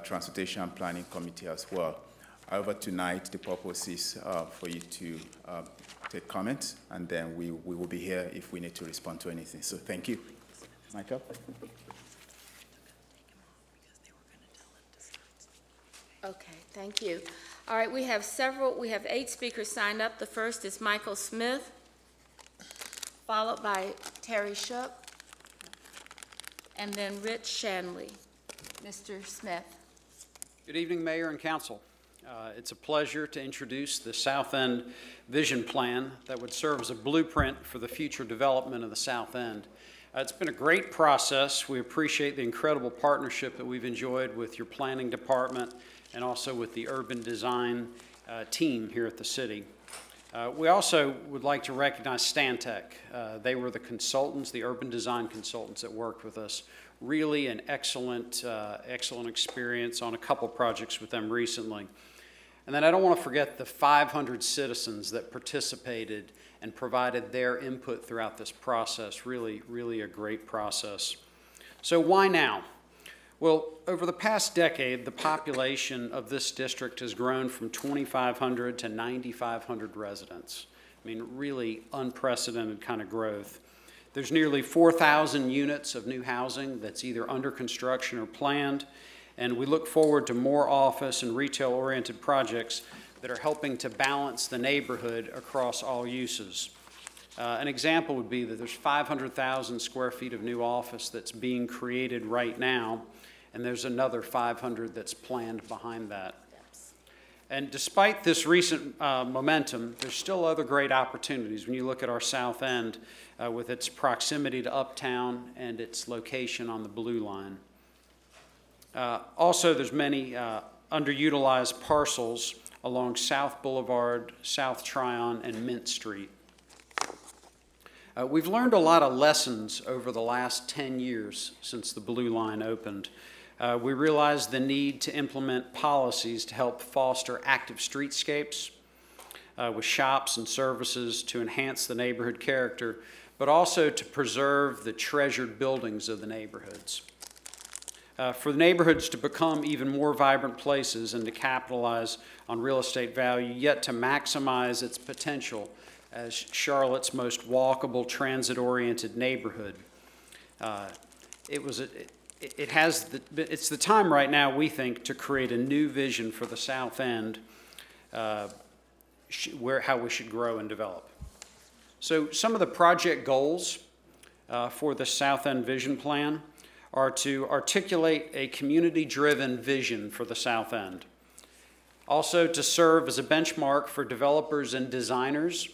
transportation and planning committee as well. However, tonight the purpose is for you to take comments, and then we will be here if we need to respond to anything. So thank you. Michael? Okay, thank you. All right, we have 8 speakers signed up. The first is Michael Smith, followed by Terry Shook, and then Rich Shanley. Mr. Smith. Good evening, Mayor and Council. It's a pleasure to introduce the South End Vision Plan that would serve as a blueprint for the future development of the South End. It's been a great process. We appreciate the incredible partnership that we've enjoyed with your planning department and also with the urban design team here at the city. We also would like to recognize Stantec. They were the consultants, the urban design consultants that worked with us. Really an excellent experience on a couple projects with them recently. And then I don't want to forget the 500 citizens that participated and provided their input throughout this process. Really a great process. So why now? Well, over the past decade, the population of this district has grown from 2,500 to 9,500 residents. I mean, really unprecedented kind of growth. There's nearly 4,000 units of new housing that's either under construction or planned, and we look forward to more office and retail-oriented projects that are helping to balance the neighborhood across all uses. An example would be that there's 500,000 square feet of new office that's being created right now, and there's another 500 that's planned behind that. And despite this recent momentum, there's still other great opportunities when you look at our South End with its proximity to Uptown and its location on the Blue Line. Also, there's many underutilized parcels along South Boulevard, South Tryon, and Mint Street. We've learned a lot of lessons over the last 10 years since the Blue Line opened. We realized the need to implement policies to help foster active streetscapes with shops and services to enhance the neighborhood character, but also to preserve the treasured buildings of the neighborhoods. For the neighborhoods to become even more vibrant places and to capitalize on real estate value, yet to maximize its potential as Charlotte's most walkable, transit-oriented neighborhood. It's the time right now, we think, to create a new vision for the South End, how we should grow and develop. So some of the project goals for the South End Vision Plan are to articulate a community-driven vision for the South End. Also to serve as a benchmark for developers and designers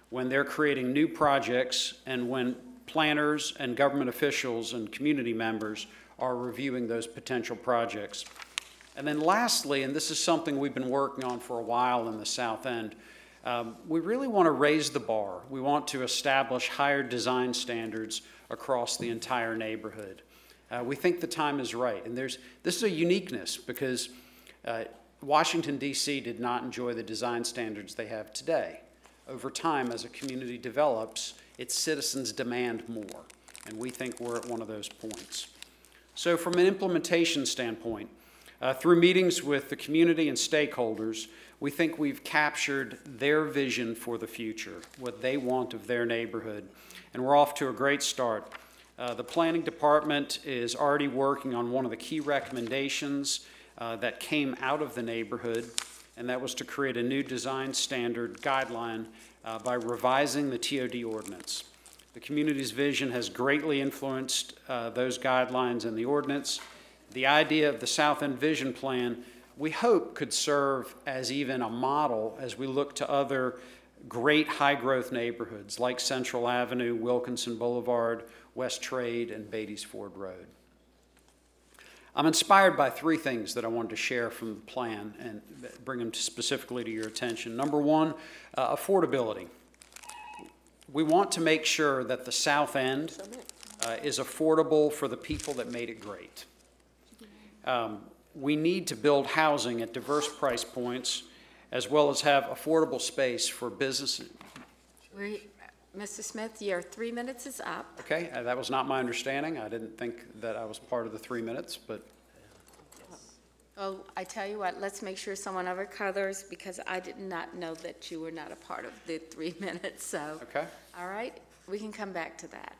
when they're creating new projects and when planners and government officials and community members are reviewing those potential projects. And then lastly, and this is something we've been working on for a while in the South End, we really want to raise the bar. We want to establish higher design standards across the entire neighborhood. We think the time is right, and this is a uniqueness because Washington, D.C. did not enjoy the design standards they have today. Over time, as a community develops, its citizens demand more, and we think we're at one of those points. So from an implementation standpoint, Through meetings with the community and stakeholders, we think we've captured their vision for the future, what they want of their neighborhood, and we're off to a great start. The planning department is already working on one of the key recommendations that came out of the neighborhood, and that was to create a new design standard guideline by revising the TOD ordinance. The community's vision has greatly influenced those guidelines and the ordinance. The idea of the South End Vision Plan, we hope, could serve as even a model as we look to other great high-growth neighborhoods like Central Avenue, Wilkinson Boulevard, West Trade, and Beatties Ford Road. I'm inspired by three things that I wanted to share from the plan and bring them specifically to your attention. Number one, affordability. We want to make sure that the South End is affordable for the people that made it great. We need to build housing at diverse price points as well as have affordable space for businesses. Mr. Smith, your 3 minutes is up. Okay, that was not my understanding. I didn't think that I was part of the 3 minutes, but. Oh, I tell you what, let's make sure someone ever covers, because I did not know that you were not a part of the 3 minutes, so. Okay. All right, we can come back to that.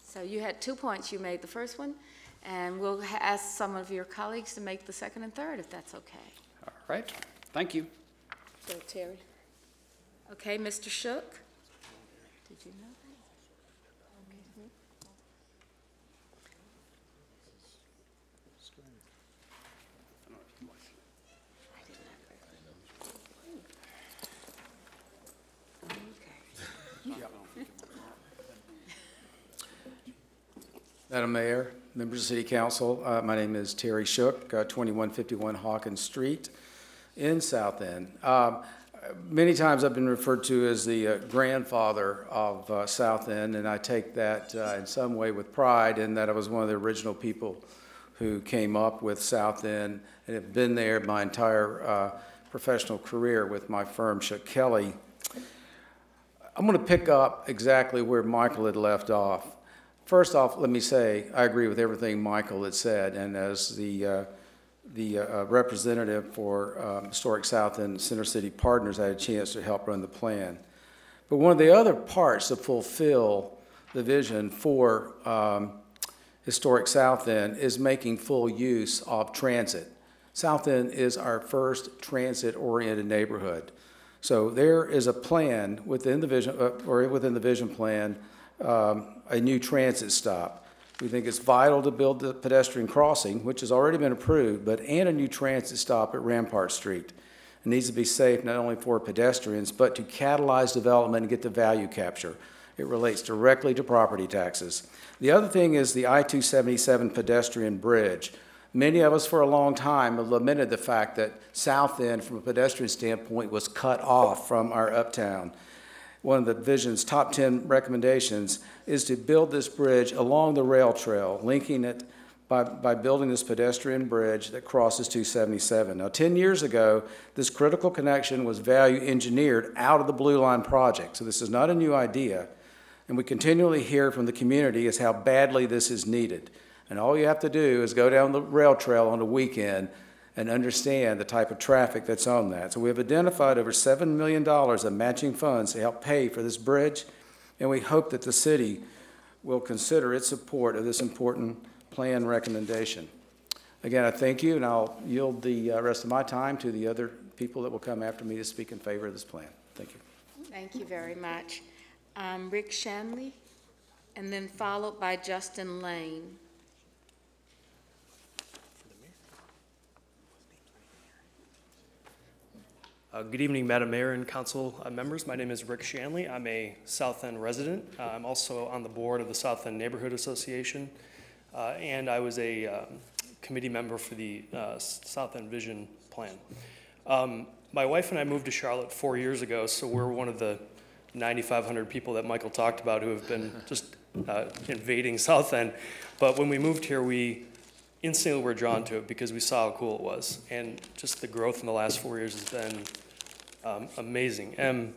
So you had 2 points. You made the first one, and we'll ask some of your colleagues to make the second and third, if that's okay. All right, thank you. So, Terry. Okay, Mr. Shook? Did you know that? Madam Mayor, members of City Council, my name is Terry Shook, 2151 Hawkins Street in South End. Many times I've been referred to as the grandfather of South End, and I take that in some way with pride in that I was one of the original people who came up with South End and have been there my entire professional career with my firm, Shook Kelly. I'm going to pick up exactly where Michael had left off. First off, let me say I agree with everything Michael had said, and as the representative for Historic South End Center City Partners, I had a chance to help run the plan. But one of the other parts to fulfill the vision for Historic South End is making full use of transit. South End is our first transit-oriented neighborhood. So there is a plan within the vision, or within the vision plan, a new transit stop. We think it's vital to build the pedestrian crossing, which has already been approved, and a new transit stop at Rampart Street. It needs to be safe not only for pedestrians, but to catalyze development and get the value capture. It relates directly to property taxes. The other thing is the I-277 pedestrian bridge. Many of us for a long time have lamented the fact that South End, from a pedestrian standpoint, was cut off from our uptown. One of the vision's top 10 recommendations is to build this bridge along the rail trail, linking it by building this pedestrian bridge that crosses 277. Now, 10 years ago, this critical connection was value engineered out of the Blue Line project, so this is not a new idea. And we continually hear from the community as how badly this is needed. And all you have to do is go down the rail trail on the weekend and understand the type of traffic that's on that. So we have identified over $7 million of matching funds to help pay for this bridge, and we hope that the city will consider its support of this important plan recommendation. Again, I thank you, and I'll yield the rest of my time to the other people that will come after me to speak in favor of this plan. Thank you. Thank you very much. Rick Shanley, and then followed by Justin Lane. Good evening, Madam Mayor and Council members. My name is Rick Shanley. I'm a South End resident. I'm also on the board of the South End Neighborhood Association, and I was a committee member for the South End Vision Plan. My wife and I moved to Charlotte 4 years ago, so we're one of the 9,500 people that Michael talked about who have been just invading South End. But when we moved here, we instantly were drawn to it because we saw how cool it was. And just the growth in the last 4 years has been amazing. And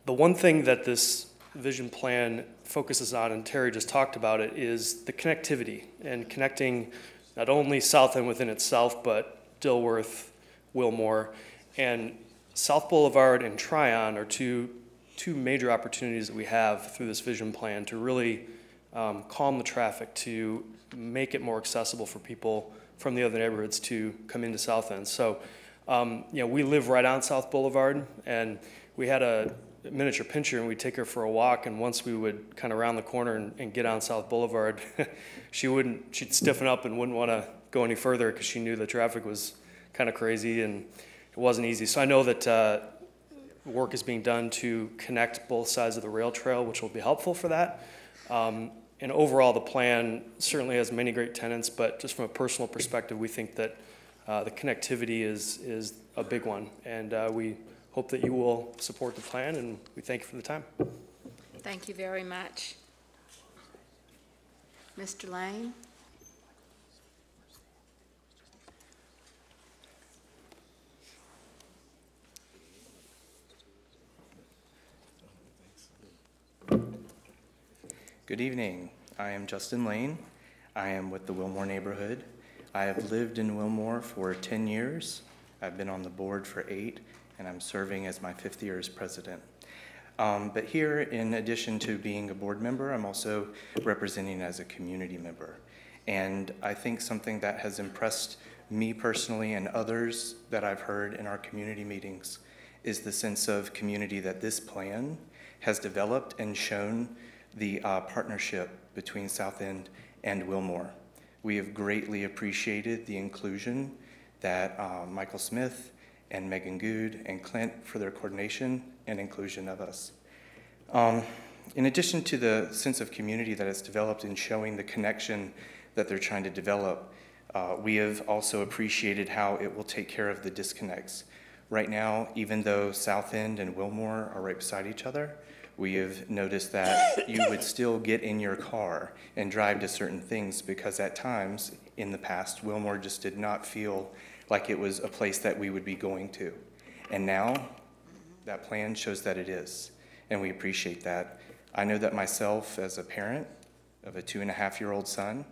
the one thing that this vision plan focuses on, and Terry just talked about it, is the connectivity and connecting not only South End within itself, but Dilworth, Wilmore, and South Boulevard and Tryon are two major opportunities that we have through this vision plan to really calm the traffic, to make it more accessible for people from the other neighborhoods to come into South End. So, we live right on South Boulevard, and we had a miniature pinscher, and we'd take her for a walk, and once we would kind of round the corner and get on South Boulevard, she'd stiffen up and wouldn't want to go any further because she knew the traffic was kind of crazy and it wasn't easy. So I know that work is being done to connect both sides of the rail trail, which will be helpful for that. And overall, the plan certainly has many great tenets, but just from a personal perspective, we think that the connectivity is a big one, and we hope that you will support the plan, and we thank you for the time. Thank you very much. Mr. Lane? Good evening. I am Justin Lane. I am with the Wilmore neighborhood. I have lived in Wilmore for 10 years. I've been on the board for 8, and I'm serving as my 5th year as president. But here, in addition to being a board member, I'm also representing as a community member. And I think something that has impressed me personally and others that I've heard in our community meetings is the sense of community that this plan has developed and shown the partnership between South End and Wilmore. We have greatly appreciated the inclusion that Michael Smith and Megan Good and Clint for their coordination and inclusion of us. In addition to the sense of community that has developed in showing the connection that they're trying to develop, we have also appreciated how it will take care of the disconnects. Right now, even though South End and Wilmore are right beside each other, we have noticed that you would still get in your car and drive to certain things because at times in the past, Wilmore just did not feel like it was a place that we would be going to. And now that plan shows that it is, and we appreciate that. I know that myself as a parent of a 2.5-year-old son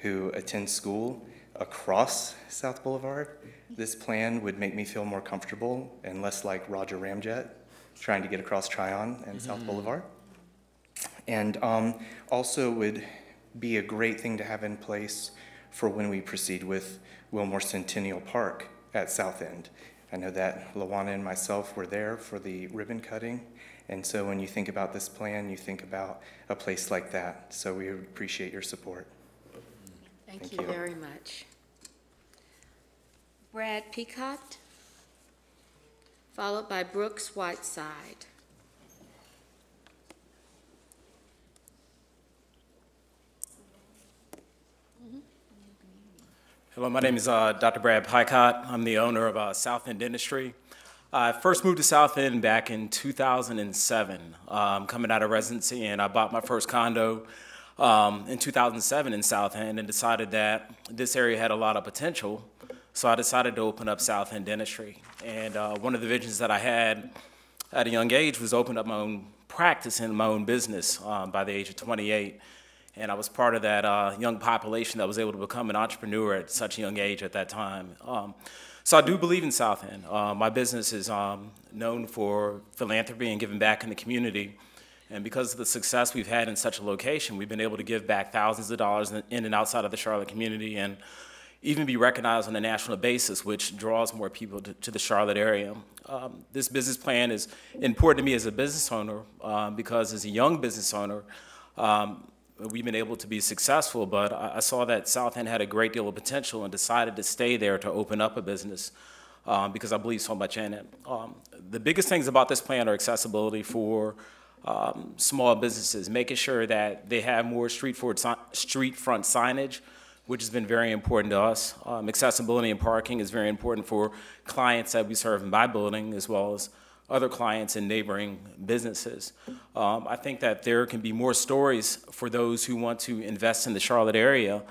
who attends school across South Boulevard, this plan would make me feel more comfortable and less like Roger Ramjet trying to get across Tryon and South Boulevard. And also would be a great thing to have in place for when we proceed with Wilmore Centennial Park at South End. I know that Lawana and myself were there for the ribbon cutting, and so when you think about this plan, you think about a place like that. So we appreciate your support. Thank you very much. Brad Peacock, followed by Brooks Whiteside. Hello, my name is Dr. Brad Picott. I'm the owner of South End Dentistry. I first moved to South End back in 2007, coming out of residency, and I bought my first condo in 2007 in South End and decided that this area had a lot of potential, so I decided to open up South End Dentistry. And one of the visions that I had at a young age was open up my own practice and my own business by the age of 28. And I was part of that young population that was able to become an entrepreneur at such a young age at that time. So I do believe in South End. My business is known for philanthropy and giving back in the community. And because of the success we've had in such a location, we've been able to give back thousands of dollars in and outside of the Charlotte community and even be recognized on a national basis, which draws more people to the Charlotte area. This business plan is important to me as a business owner because as a young business owner, we've been able to be successful, but I saw that South End had a great deal of potential and decided to stay there to open up a business because I believe so much in it. The biggest things about this plan are accessibility for small businesses, making sure that they have more street front signage, which has been very important to us. Accessibility and parking is very important for clients that we serve in my building as well as other clients in neighboring businesses. I think that there can be more stories for those who want to invest in the Charlotte area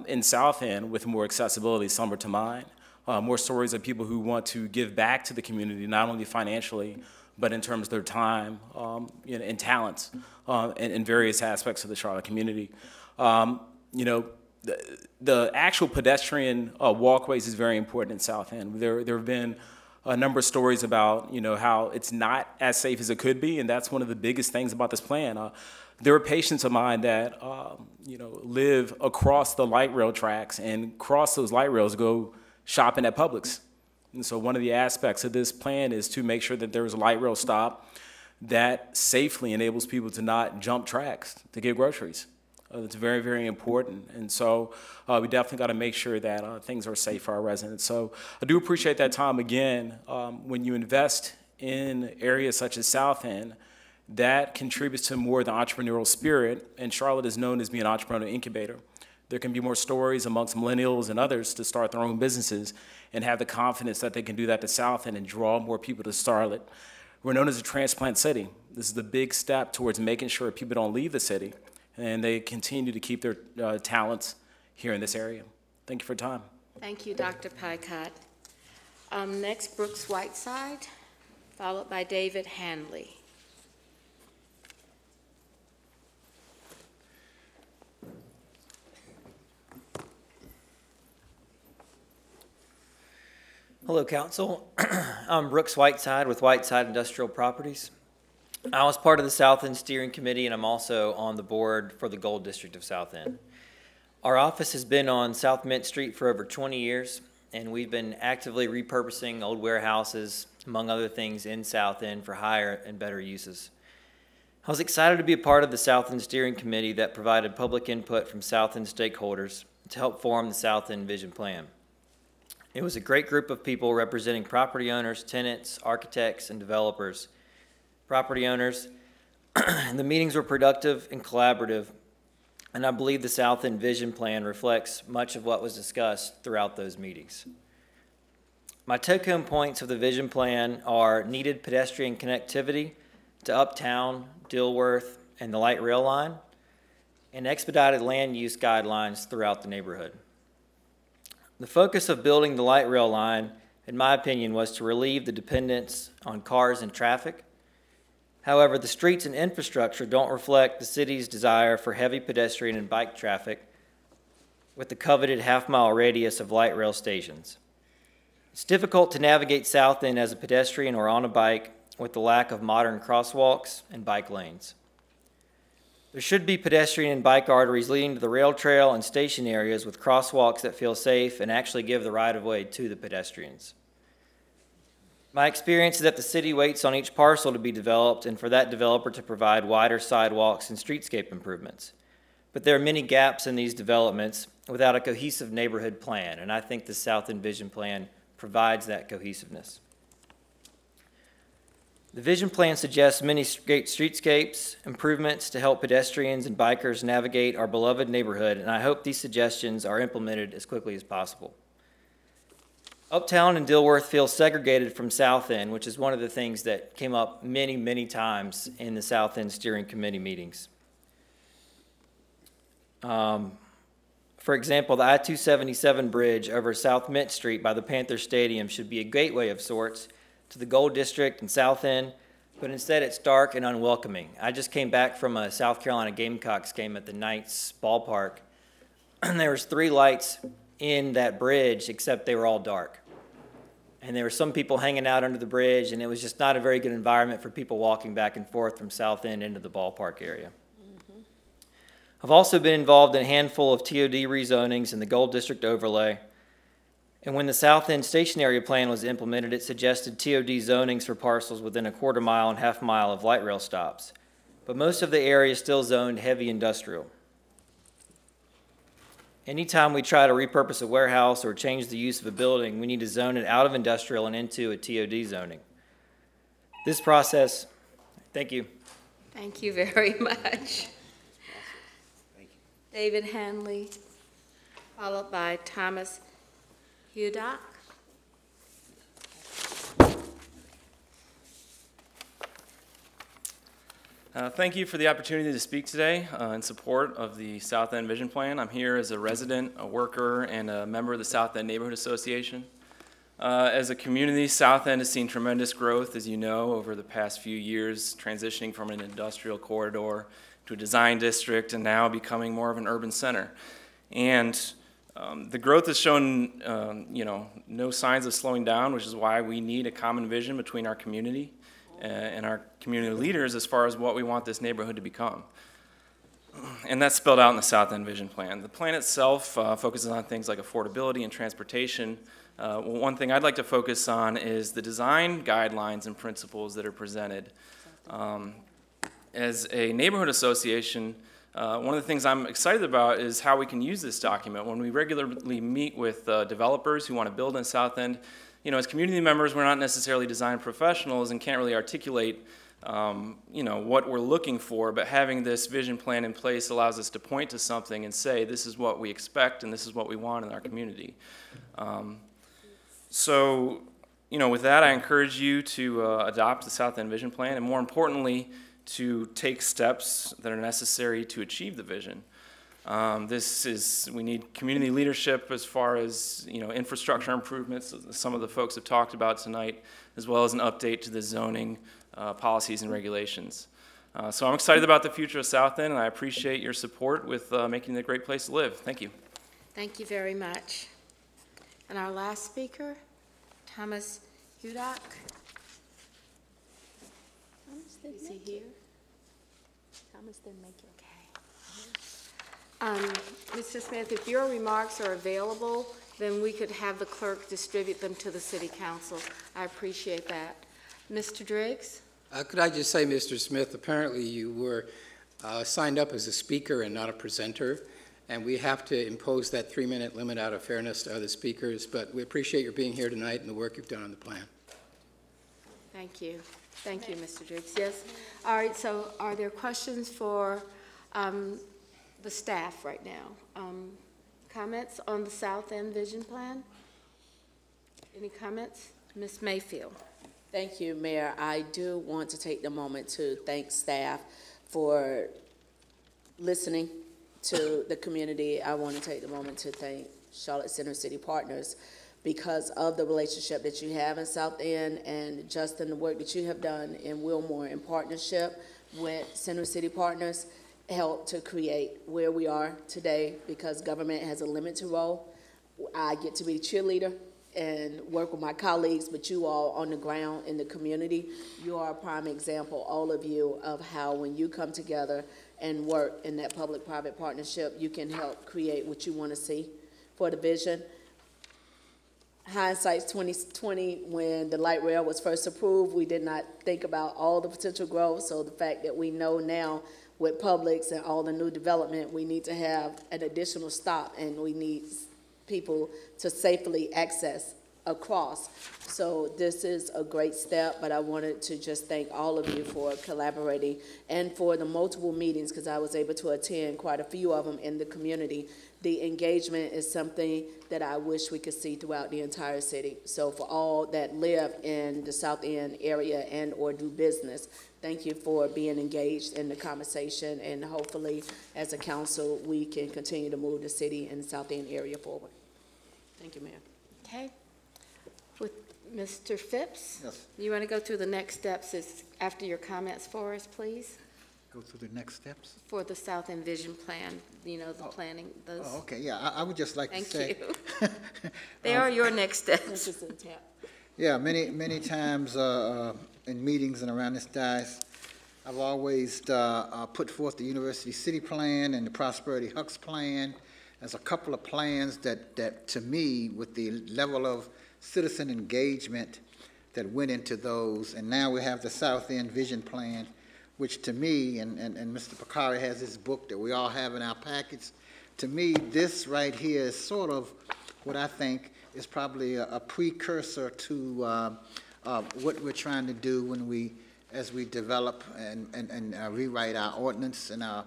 in South End with more accessibility, similar to mine. More stories of people who want to give back to the community, not only financially, but in terms of their time and talents in various aspects of the Charlotte community. the actual pedestrian walkways is very important in South End. There have been a number of stories about, how it's not as safe as it could be, and that's one of the biggest things about this plan. There are patients of mine that, live across the light rail tracks and cross those light rails, go shopping at Publix. And so one of the aspects of this plan is to make sure that there's a light rail stop that safely enables people to not jump tracks to get groceries. It's very, very important. And so we definitely got to make sure that things are safe for our residents. So I do appreciate that, Tom. Again, when you invest in areas such as South End, that contributes to more of the entrepreneurial spirit, and Charlotte is known as being an entrepreneurial incubator. There can be more stories amongst millennials and others to start their own businesses and have the confidence that they can do that to South End and draw more people to Charlotte. We're known as a transplant city. This is the big step towards making sure people don't leave the city and they continue to keep their talents here in this area. Thank you for your time. Thank you, Dr. Picott. Next, Brooks Whiteside, followed by David Hanley. Hello, Council. I'm Brooks Whiteside with Whiteside Industrial Properties. I was part of the South End Steering Committee, and I'm also on the board for the Gold District of South End. Our office has been on South Mint Street for over 20 years, and we've been actively repurposing old warehouses, among other things, in South End for higher and better uses. I was excited to be a part of the South End Steering Committee that provided public input from South End stakeholders to help form the South End Vision Plan. It was a great group of people representing property owners, tenants, architects, and developers. Property owners, the meetings were productive and collaborative, and I believe the South End Vision Plan reflects much of what was discussed throughout those meetings. My take-home points of the Vision Plan are needed pedestrian connectivity to Uptown, Dilworth, and the light rail line, and expedited land use guidelines throughout the neighborhood. The focus of building the light rail line, in my opinion, was to relieve the dependence on cars and traffic. However, the streets and infrastructure don't reflect the city's desire for heavy pedestrian and bike traffic with the coveted half-mile radius of light rail stations. It's difficult to navigate South End as a pedestrian or on a bike with the lack of modern crosswalks and bike lanes. There should be pedestrian and bike arteries leading to the rail trail and station areas with crosswalks that feel safe and actually give the right-of-way to the pedestrians. My experience is that the city waits on each parcel to be developed and for that developer to provide wider sidewalks and streetscape improvements. But there are many gaps in these developments without a cohesive neighborhood plan, and I think the South End Vision Plan provides that cohesiveness. The Vision Plan suggests many great streetscapes, improvements to help pedestrians and bikers navigate our beloved neighborhood, and I hope these suggestions are implemented as quickly as possible. Uptown and Dilworth feel segregated from South End, which is one of the things that came up many, many times in the South End Steering Committee meetings. For example, the I-277 bridge over South Mint Street by the Panther Stadium should be a gateway of sorts to the Gold District and South End, but instead it's dark and unwelcoming. I just came back from a South Carolina Gamecocks game at the Knights ballpark, and there was 3 lights in that bridge, except they were all dark. And there were some people hanging out under the bridge, and it was just not a very good environment for people walking back and forth from South End into the ballpark area. I've also been involved in a handful of TOD rezonings in the Gold District overlay. And when the South End Station Area Plan was implemented, it suggested TOD zonings for parcels within a quarter mile and half mile of light rail stops. But most of the area is still zoned heavy industrial. Anytime we try to repurpose a warehouse or change the use of a building, we need to zone it out of industrial and into a TOD zoning. This process, thank you. Thank you very much. David Hanley, followed by Thomas Hudak. Thank you for the opportunity to speak today in support of the South End Vision Plan. I'm here as a resident, a worker, and a member of the South End Neighborhood Association. As a community, South End has seen tremendous growth, as you know, over the past few years, transitioning from an industrial corridor to a design district and now becoming more of an urban center. And the growth has shown, no signs of slowing down, which is why we need a common vision between our community and our community leaders as far as what we want this neighborhood to become. And that's spelled out in the South End Vision Plan. The plan itself focuses on things like affordability and transportation. One thing I'd like to focus on is the design guidelines and principles that are presented. As a neighborhood association, one of the things I'm excited about is how we can use this document. When we regularly meet with developers who want to build in South End, as community members, we're not necessarily design professionals and can't really articulate what we're looking for, but having this vision plan in place allows us to point to something and say, this is what we expect and this is what we want in our community. With that, I encourage you to adopt the South End Vision Plan, and more importantly, to take steps that are necessary to achieve the vision. We need community leadership as far as, infrastructure improvements, some of the folks have talked about tonight, as well as an update to the zoning policies and regulations. So I'm excited about the future of South End, and I appreciate your support with making it a great place to live. Thank you. Thank you very much. And our last speaker, Thomas Hudak. Is he here? Thomas didn't make it. Mr. Smith, if your remarks are available, then we could have the clerk distribute them to the City Council. I appreciate that. Mr. Driggs? Could I just say, Mr. Smith, apparently you were signed up as a speaker and not a presenter, and we have to impose that 3-minute limit out of fairness to other speakers, but we appreciate your being here tonight and the work you've done on the plan. Thank you. Thank you, Mr. Driggs. Yes. All right, so are there questions for the staff right now? Comments on the South End Vision Plan? Any comments? Ms. Mayfield. Thank you, Mayor. I do want to take the moment to thank staff for listening to the community. I want to take the moment to thank Charlotte Center City Partners because of the relationship that you have in South End, and Justin, the work that you have done in Wilmore in partnership with Center City Partners helped to create where we are today, because government has a limited role. I get to be the cheerleader and work with my colleagues, but you all on the ground in the community, you are a prime example, all of you, of how when you come together and work in that public-private partnership, you can help create what you want to see for the vision. Hindsight's 2020, when the light rail was first approved, we did not think about all the potential growth, so the fact that we know now with Publix and all the new development, we need to have an additional stop, and we need people to safely access across. So this is a great step, but I wanted to just thank all of you for collaborating and for the multiple meetings, because I was able to attend quite a few of them in the community. The engagement is something that I wish we could see throughout the entire city. So for all that live in the South End area and or do business, thank you for being engaged in the conversation, and hopefully as a council we can continue to move the city and the South End area forward. Thank you, Mayor. Okay. With Mr. Phipps? Yes. You want to go through the next steps after your comments for us, please? Go through the next steps? For the South End Vision Plan, the planning, those. Oh, okay, yeah, I would just like to say. Thank you. They are your next steps. Yeah, many times in meetings and around this dais, I've always put forth the University City Plan and the Prosperity Hucks Plan as a couple of plans that to me, with the level of citizen engagement that went into those, and now we have the South End Vision Plan, which to me, and Mr. Picari has this book that we all have in our packets, to me, this right here is sort of what I think is probably a precursor to what we're trying to do as we develop and rewrite our ordinance and our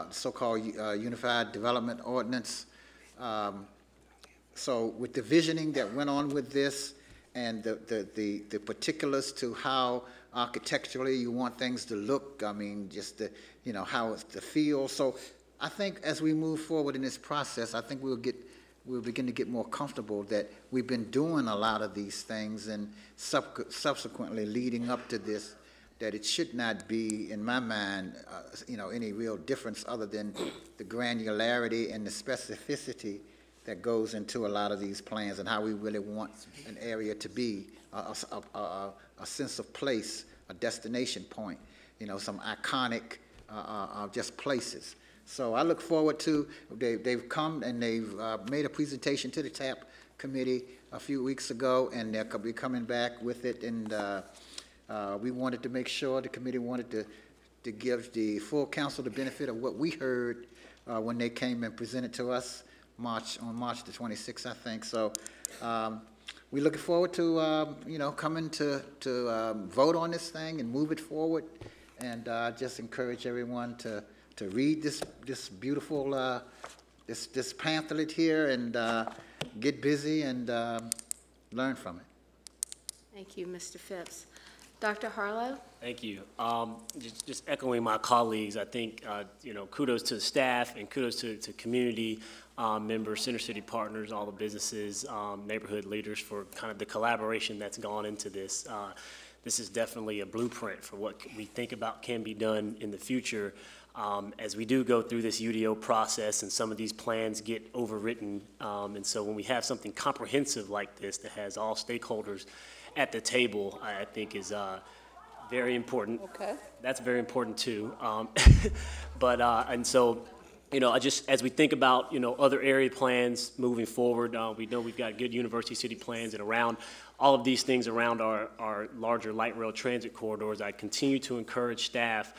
so-called Unified Development Ordinance. So with the visioning that went on with this, and the particulars to how architecturally you want things to look, I mean, just how it's the feel. So I think as we move forward in this process, I think we'll begin to get more comfortable that we've been doing a lot of these things, and subsequently leading up to this, that it should not be, in my mind, any real difference other than the granularity and the specificity that goes into a lot of these plans and how we really want an area to be, a sense of place, a destination point, some iconic just places. So I look forward to, they've come and they've made a presentation to the TAP committee a few weeks ago, and they'll be coming back with it, and we wanted to make sure, the committee wanted to give the full council the benefit of what we heard when they came and presented to us on March the 26th, I think. So we're looking forward to, coming to vote on this thing and move it forward. And just encourage everyone to read this beautiful, this pamphlet here and get busy and learn from it. Thank you, Mr. Phipps. Dr. Harlow? Thank you. Just echoing my colleagues, I think, kudos to the staff and kudos to community members, Center City partners, all the businesses, neighborhood leaders for kind of the collaboration that's gone into this. This is definitely a blueprint for what we think about can be done in the future as we do go through this UDO process and some of these plans get overwritten. And so when we have something comprehensive like this that has all stakeholders at the table, I think is very important. Okay. That's very important too. And so, as we think about, other area plans moving forward, we know we've got good university city plans and around all of these things around our larger light rail transit corridors. I continue to encourage staff.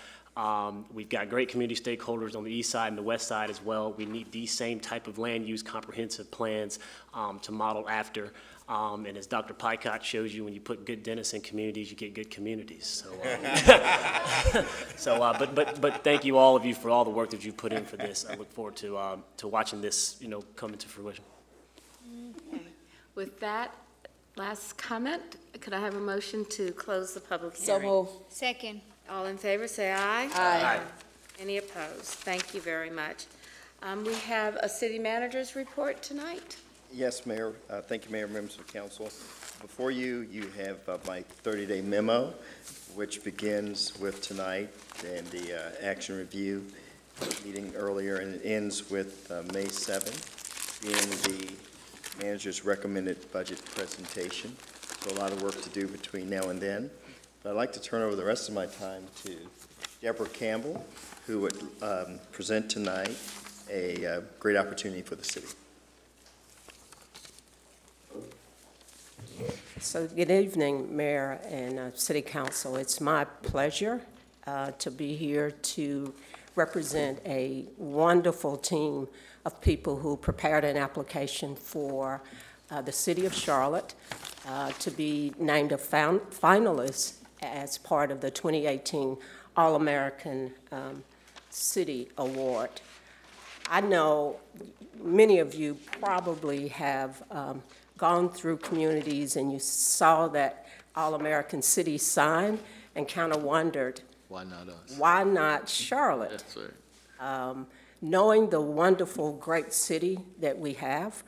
We've got great community stakeholders on the east side and the west side as well. We need these same type of land use comprehensive plans to model after. And as Dr. Picott shows you, when you put good dentists in communities, you get good communities. So, but thank you all of you for all the work that you've put in for this. I look forward to watching this, come into fruition. Okay. With that last comment, could I have a motion to close the public hearing? So moved. Second. All in favor, say aye. Aye. Any opposed? Thank you very much. We have a city manager's report tonight. Yes, Mayor. Thank you, Mayor, members of the council. Before you, you have my 30-day memo, which begins with tonight and the action review meeting earlier, and it ends with May 7th being the manager's recommended budget presentation. So a lot of work to do between now and then. But I'd like to turn over the rest of my time to Deborah Campbell, who would present tonight a great opportunity for the city. So good evening, Mayor and City Council. It's my pleasure to be here to represent a wonderful team of people who prepared an application for the City of Charlotte to be named a finalist as part of the 2018 All-American City Award. I know many of you probably have gone through communities and you saw that All-American City sign and kind of wondered, why not us? Why not Charlotte? That's right. Knowing the wonderful, great city that we have,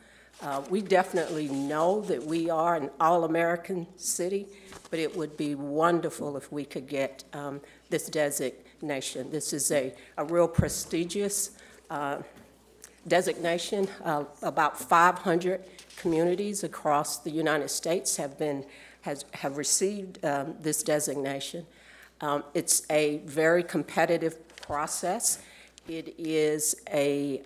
we definitely know that we are an all-American city, but it would be wonderful if we could get this designation. This is a real prestigious designation. About 500 communities across the United States have received this designation. It's a very competitive process. It is a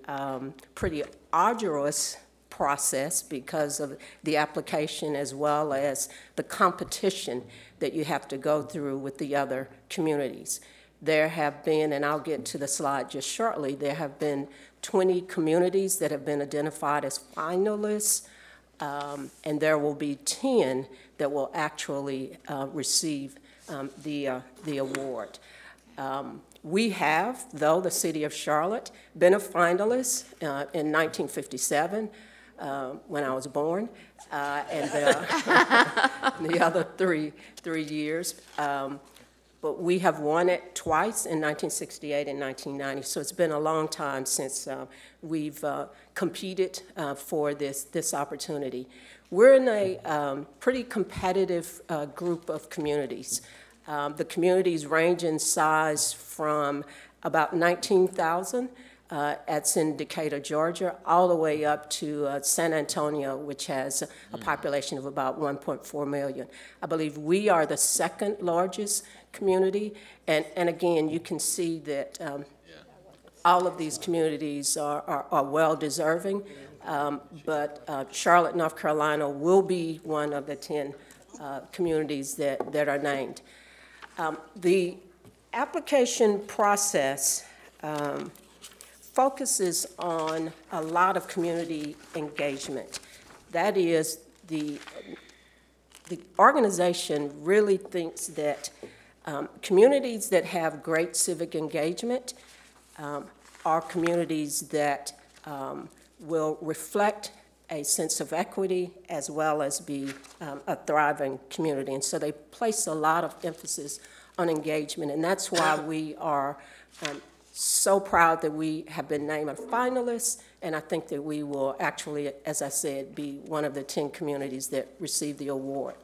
pretty arduous process because of the application as well as the competition that you have to go through with the other communities. There have been, and I'll get to the slide just shortly, there have been 20 communities that have been identified as finalists, and there will be 10 that will actually receive the award. We have, though, the City of Charlotte, been a finalist in 1957 when I was born, and the other three years. But we have won it twice in 1968 and 1990, so it's been a long time since we've competed for this opportunity. We're in a pretty competitive group of communities. The communities range in size from about 19,000, that's in Decatur, Georgia, all the way up to San Antonio, which has a population of about 1.4 million. I believe we are the second largest community, and again, you can see that all of these communities are well deserving, but Charlotte, North Carolina will be one of the 10 communities that are named. The application process focuses on a lot of community engagement. That is, the organization really thinks that communities that have great civic engagement are communities that will reflect a sense of equity as well as be a thriving community. And so they place a lot of emphasis on engagement, and that's why we are so proud that we have been named a finalist, and I think that we will actually, as I said, be one of the 10 communities that receive the award.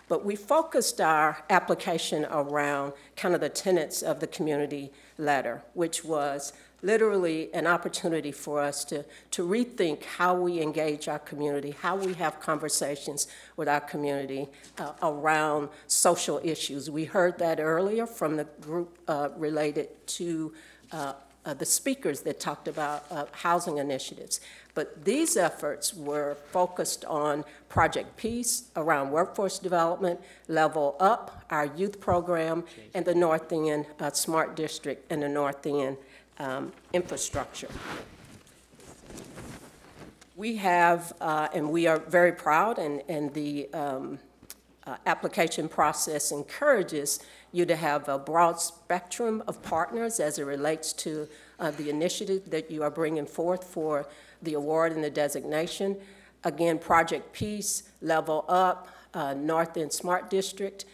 But we focused our application around kind of the tenets of the community letter, which was literally an opportunity for us to rethink how we engage our community, how we have conversations with our community around social issues. We heard that earlier from the group related to the speakers that talked about housing initiatives. But these efforts were focused on Project Peace around workforce development, Level Up, our youth program, and the North End Smart District and the North End infrastructure. We have, and we are very proud, and the application process encourages you to have a broad spectrum of partners as it relates to the initiative that you are bringing forth for the award and the designation. Again, Project Peace, Level Up, North End Smart District,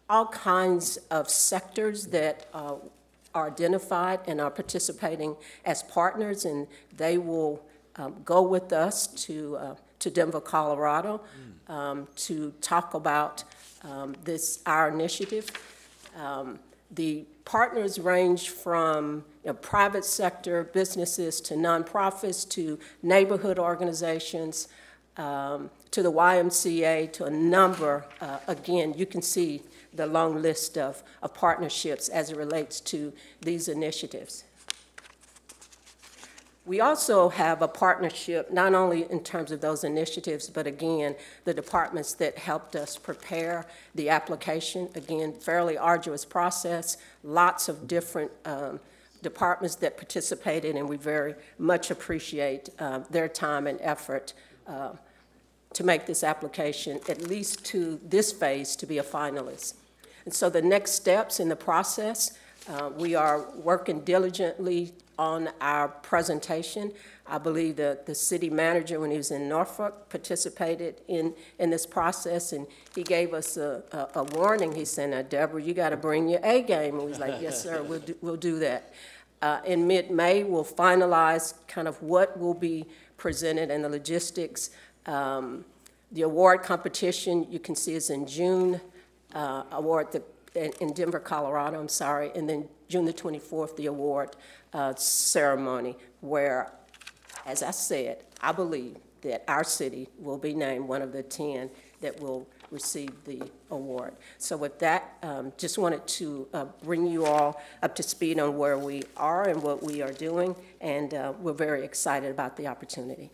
all kinds of sectors that are identified and are participating as partners, and they will go with us to Denver, Colorado, to talk about our initiative. The partners range from private sector businesses to nonprofits to neighborhood organizations to the YMCA, to a number. Again, you can see the long list of partnerships as it relates to these initiatives. We also have a partnership, not only in terms of those initiatives, but again, the departments that helped us prepare the application. Again, fairly arduous process, lots of different departments that participated, and we very much appreciate their time and effort to make this application, at least to this phase, to be a finalist. And so the next steps in the process, we are working diligently on our presentation. I believe that the city manager, when he was in Norfolk, participated in this process, and he gave us a warning. He said, "Now, Deborah, you got to bring your A game." And we was like, "Yes, sir, we'll do that." In mid-May, we'll finalize kind of what will be presented and the logistics. The award competition, you can see, is in June. Award in Denver, Colorado, I'm sorry, and then June the 24th, the award ceremony, where, as I said, I believe that our city will be named one of the 10 that will receive the award. So with that, just wanted to bring you all up to speed on where we are and what we are doing, and we're very excited about the opportunity.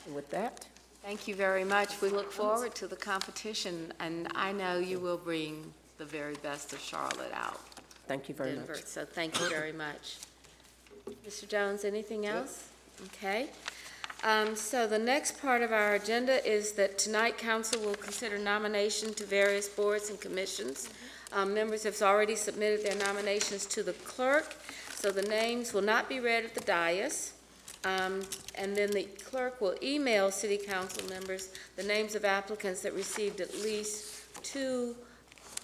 And with that, Thank you very much. We look forward to the competition, and I know you will bring the very best of Charlotte out. Thank you very Denver. much. So thank you very much. Mr. Jones, anything else? Okay. So the next part of our agenda is that tonight council will consider nomination to various boards and commissions. Members have already submitted their nominations to the clerk, so the names will not be read at the dais. And then the clerk will email city council members the names of applicants that received at least 2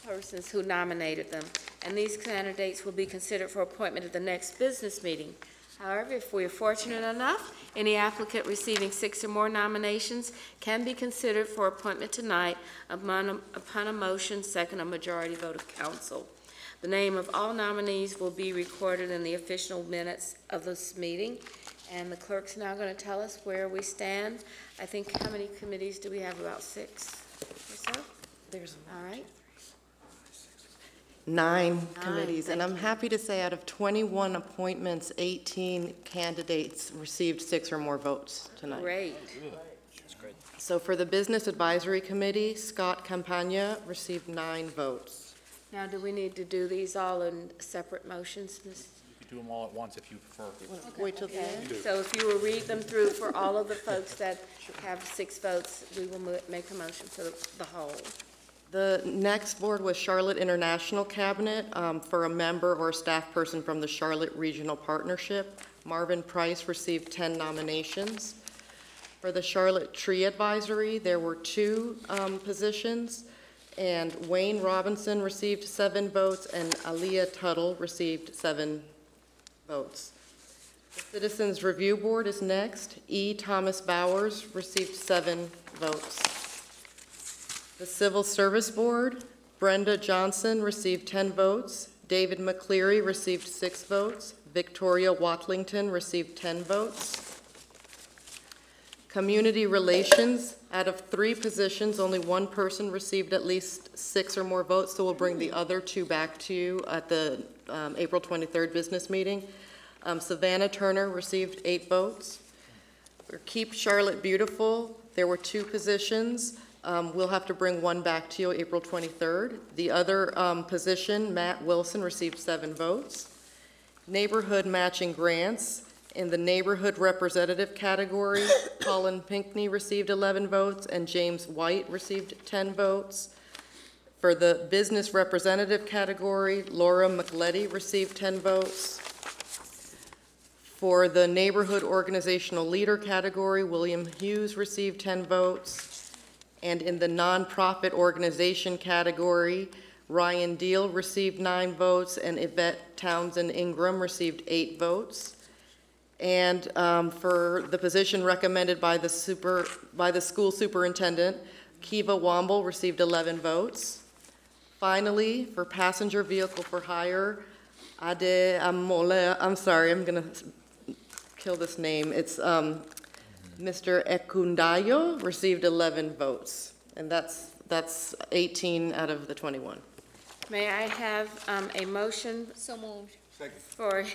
persons who nominated them. And these candidates will be considered for appointment at the next business meeting However, if we are fortunate enough, any applicant receiving 6 or more nominations can be considered for appointment tonight upon a motion, second a majority vote of council. The name of all nominees will be recorded in the official minutes of this meeting, and the clerk's now going to tell us where we stand. I think, how many committees do we have? About 6 or so? There's All right. 9 committees, and I'm happy to say out of 21 appointments, 18 candidates received 6 or more votes tonight. Great. So for the Business Advisory Committee, Scott Campagna received 9 votes. Now, do we need to do these all in separate motions, Ms.? You can do them all at once if you prefer. Wait till the Okay, end. so if you will read them through for all of the folks that have 6 votes, we will make a motion for the whole. The next board was Charlotte International Cabinet for a member or staff person from the Charlotte Regional Partnership. Marvin Price received 10 nominations. For the Charlotte Tree Advisory, there were 2 positions, and Wayne Robinson received 7 votes, and Aaliyah Tuttle received 7 votes. The Citizens Review Board is next. E. Thomas Bowers received 7 votes. The Civil Service Board, Brenda Johnson received 10 votes. David McCleary received 6 votes. Victoria Watlington received 10 votes. Community Relations, out of 3 positions, only 1 person received at least 6 or more votes, so we'll bring the other 2 back to you at the April 23rd business meeting. Savannah Turner received 8 votes. For Keep Charlotte Beautiful, there were 2 positions. We'll have to bring 1 back to you April 23rd. The other position, Matt Wilson, received 7 votes. Neighborhood Matching Grants, in the Neighborhood Representative category, Colin Pinkney received 11 votes, and James White received 10 votes. For the Business Representative category, Laura McLetty received 10 votes. For the Neighborhood Organizational Leader category, William Hughes received 10 votes. And in the nonprofit organization category, Ryan Deal received 9 votes, and Yvette Townsend Ingram received 8 votes. And for the position recommended by the school superintendent, Kiva Womble received 11 votes. Finally, for passenger vehicle for hire, Ade Amole, I'm sorry, I'm gonna kill this name. It's Mr. Ekundayo received 11 votes, and that's 18 out of the 21. May I have a motion? So moved. For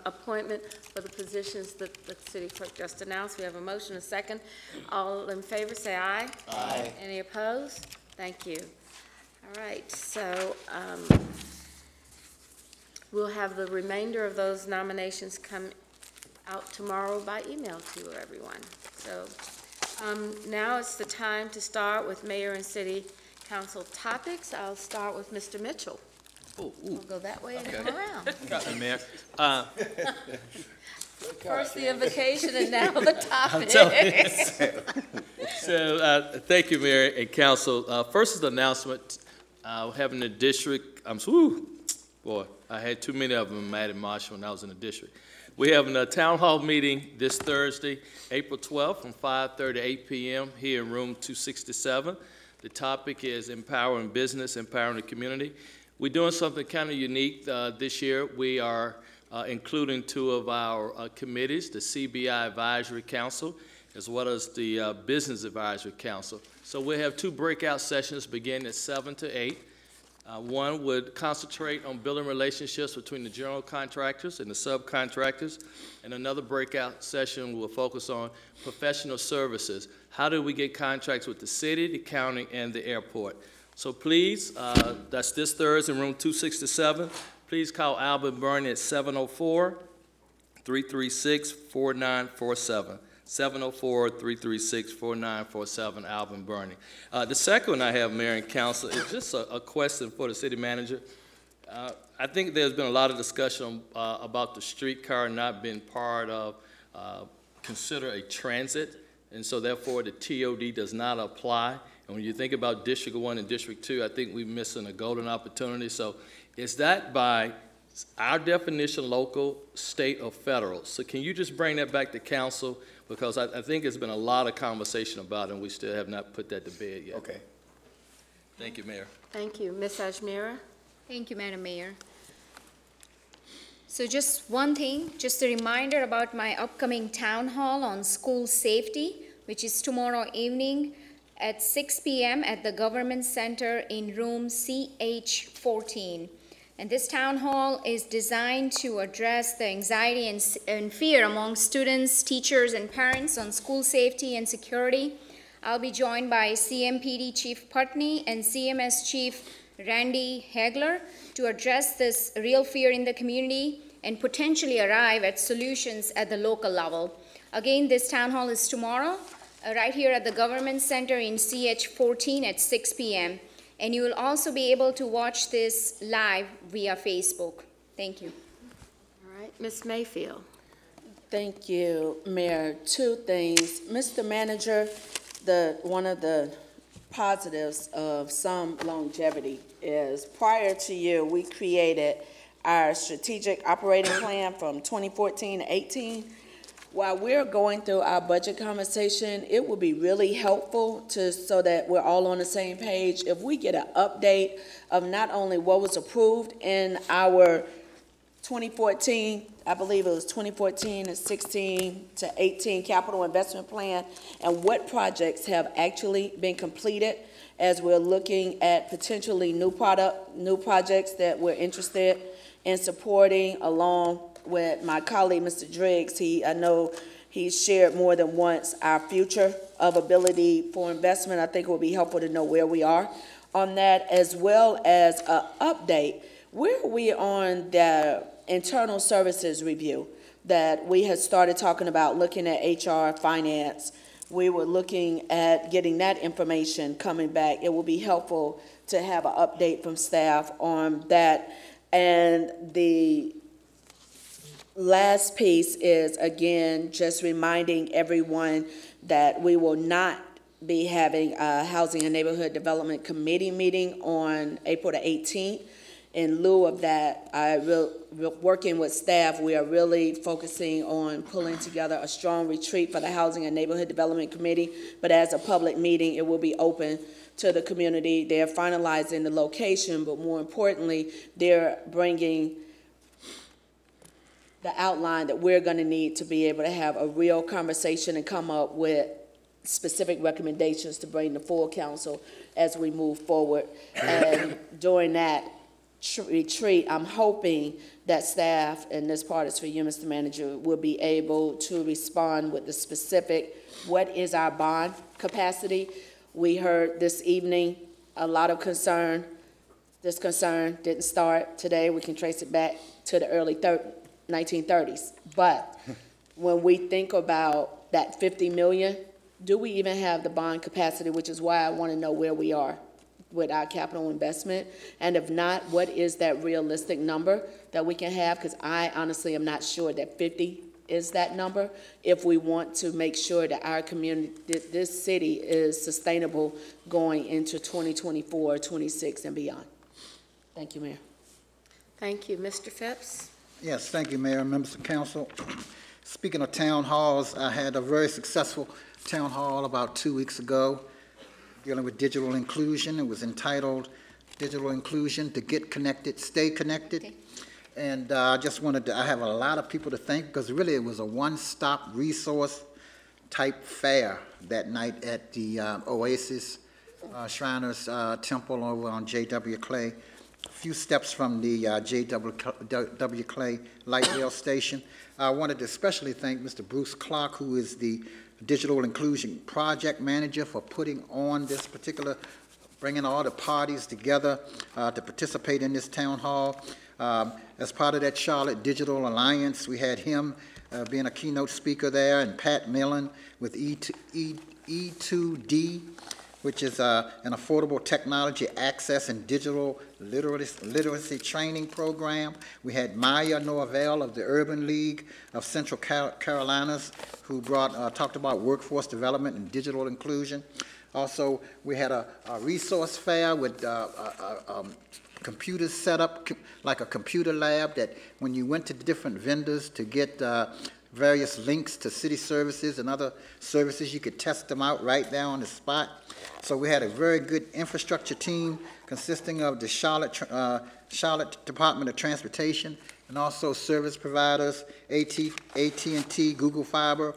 appointment for the positions that the city clerk just announced. We have a motion, a second. All in favor, say aye. Aye. Any opposed? Thank you. All right, so we'll have the remainder of those nominations come out tomorrow by email to everyone. So now it's the time to start with mayor and city council topics. I'll start with Mr. Mitchell. We'll go that way and come around. Got me, Mayor. First the invocation and now the topic. So thank you, Mayor and Council. First is the announcement. Having the district, boy, I had too many of them mad at Marshall when I was in the district. We're having a town hall meeting this Thursday, April 12th from 5:30 to 8 p.m. here in room 267. The topic is empowering business, empowering the community. We're doing something kind of unique this year. We are including 2 of our committees, the CBI Advisory Council, as well as the Business Advisory Council. So we'll have 2 breakout sessions beginning at 7 to 8. One would concentrate on building relationships between the general contractors and the subcontractors, and another breakout session will focus on professional services. How do we get contracts with the city, the county, and the airport? So please, that's this Thursday in room 267. Please call Albert Burney at 704-336-4947. 704-336-4947, Alvin Burney. The second one I have, Mayor and Council, is just a question for the city manager. I think there's been a lot of discussion about the streetcar not being part of, consider a transit, and so therefore the TOD does not apply. And when you think about District 1 and District 2, I think we're missing a golden opportunity. So is that by our definition, local, state, or federal. So can you just bring that back to council? Because I think there's been a lot of conversation about it, and we still have not put that to bed yet. Okay. Thank you, Mayor. Thank you. Ms. Ajmira? Thank you, Madam Mayor. So just one thing, just a reminder about my upcoming town hall on school safety, which is tomorrow evening at 6 p.m. at the Government Center in room CH14. And this town hall is designed to address the anxiety and fear among students, teachers, and parents on school safety and security. I'll be joined by CMPD Chief Putney and CMS Chief Randy Hagler to address this real fear in the community and potentially arrive at solutions at the local level. Again, this town hall is tomorrow, right here at the Government Center in CH14 at 6 p.m. And you will also be able to watch this live via Facebook. Thank you. All right, Ms. Mayfield. Thank you, Mayor. Two things. Mr. Manager, one of the positives of some longevity is prior to you, we created our strategic operating plan from 2014 to 18. While we're going through our budget conversation, it would be really helpful so that we're all on the same page if we get an update of not only what was approved in our 2014, I believe it was 2014 to 16 to 18 capital investment plan, and what projects have actually been completed as we're looking at potentially new projects that we're interested in supporting, along with my colleague, Mr. Driggs. I know he's shared more than once our future of ability for investment. I think it would be helpful to know where we are on that, as well as an update. Where are we on the internal services review that we had started talking about, looking at HR, finance? We were looking at getting that information coming back. It will be helpful to have an update from staff on that. And the last piece is, again, just reminding everyone that we will not be having a Housing and Neighborhood Development Committee meeting on April the 18th. In lieu of that, working with staff, we are really focusing on pulling together a strong retreat for the Housing and Neighborhood Development Committee. But as a public meeting, it will be open to the community. They're finalizing the location, but more importantly, they're bringing the outline that we're going to need to be able to have a real conversation and come up with specific recommendations to bring to full council as we move forward. And during that retreat, I'm hoping that staff, and this part is for you, Mr. Manager, will be able to respond with the specific, what is our bond capacity? We heard this evening a lot of concern. This concern didn't start today. We can trace it back to the early 1930s. But when we think about that 50 million, do we even have the bond capacity, which is why I want to know where we are with our capital investment? And if not, what is that realistic number that we can have? Because I honestly am not sure that 50 is that number if we want to make sure that our community, this city is sustainable going into 2024, 26, and beyond. Thank you, Mayor. Thank you. Mr. Phipps? Yes, thank you, Mayor, members of council. Speaking of town halls, I had a very successful town hall about 2 weeks ago dealing with digital inclusion. It was entitled Digital Inclusion to Get Connected, Stay Connected. Okay. And I just wanted to, I have a lot of people to thank because really it was a one-stop resource type fair that night at the Oasis Shriners Temple over on J.W. Clay, a few steps from the J.W. Clay light rail station. I wanted to especially thank Mr. Bruce Clark, who is the Digital Inclusion Project Manager, for putting on this particular, bringing all the parties together to participate in this town hall. As part of that Charlotte Digital Alliance, we had him being a keynote speaker there, and Pat Millen with E2D, which is an affordable technology access and digital literacy training program. We had Maya Norvell of the Urban League of Central Carolinas, who talked about workforce development and digital inclusion. Also, we had a resource fair with computers set up, like a computer lab, that when you went to the different vendors to get various links to city services and other services, you could test them out right there on the spot. So we had a very good infrastructure team consisting of the Charlotte Department of Transportation and also service providers, AT&T, Google Fiber,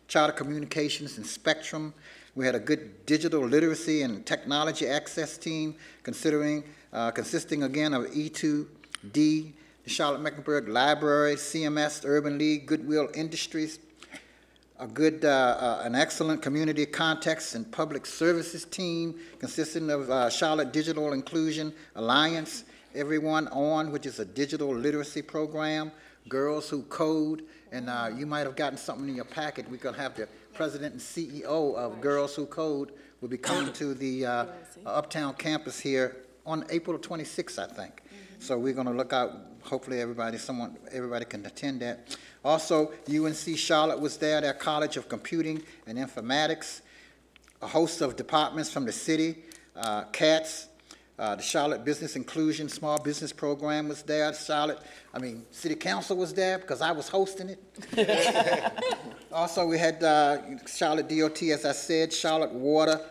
Charter Communications, and Spectrum. We had a good digital literacy and technology access team consisting again of E2D, the Charlotte-Mecklenburg Library, CMS, Urban League, Goodwill Industries, an excellent community context and public services team consisting of Charlotte Digital Inclusion Alliance, Everyone On, which is a digital literacy program, Girls Who Code, and you might have gotten something in your packet. We're going to have the president and CEO of Girls Who Code will be coming to the Uptown campus here on April 26th, I think. So we're going to look out. Hopefully everybody can attend that. Also, UNC Charlotte was there, their College of Computing and Informatics, a host of departments from the city, CATS, the Charlotte Business Inclusion Small Business Program was there. City Council was there because I was hosting it. Also, we had Charlotte DOT, as I said, Charlotte Water,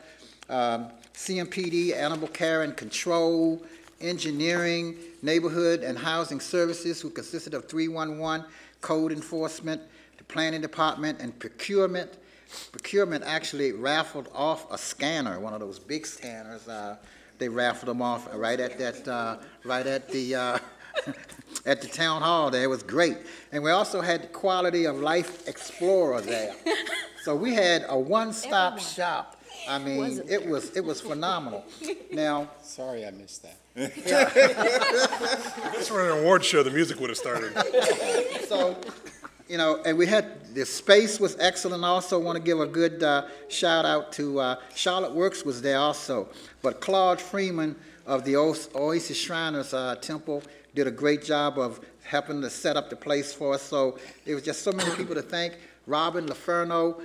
CMPD, Animal Care and Control, Engineering, Neighborhood and Housing Services, who consisted of 311, Code Enforcement, the Planning Department, and Procurement. Procurement actually raffled off a scanner, one of those big scanners. They raffled them off right at that, at the town hall there. It was great. And we also had the Quality of Life Explorer there. So we had a one-stop shop. I mean, it was phenomenal. Now, sorry I missed that. If this were an award show, the music would have started. So, and we had, the space was excellent. I also want to give a good shout out to Charlotte Works was there also. But Claude Freeman of the Oasis Shriners Temple did a great job of helping to set up the place for us. So there was just so many people to thank. Robin LaFerno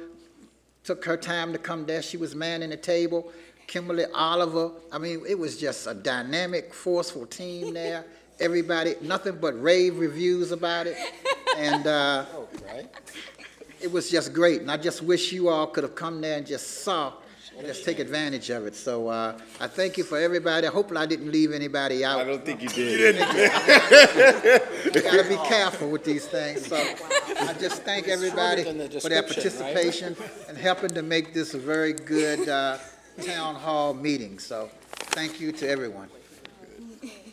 took her time to come there. She was manning the table. Kimberly Oliver. I mean, it was just a dynamic, forceful team there. Everybody, nothing but rave reviews about it. And it was just great. And I just wish you all could have come there and just take advantage of it. So I thank you for everybody. Hopefully I didn't leave anybody out. I don't think you did. You got to be careful with these things. So I just thank everybody for their participation and helping to make this a very good town hall meeting. So thank you to everyone.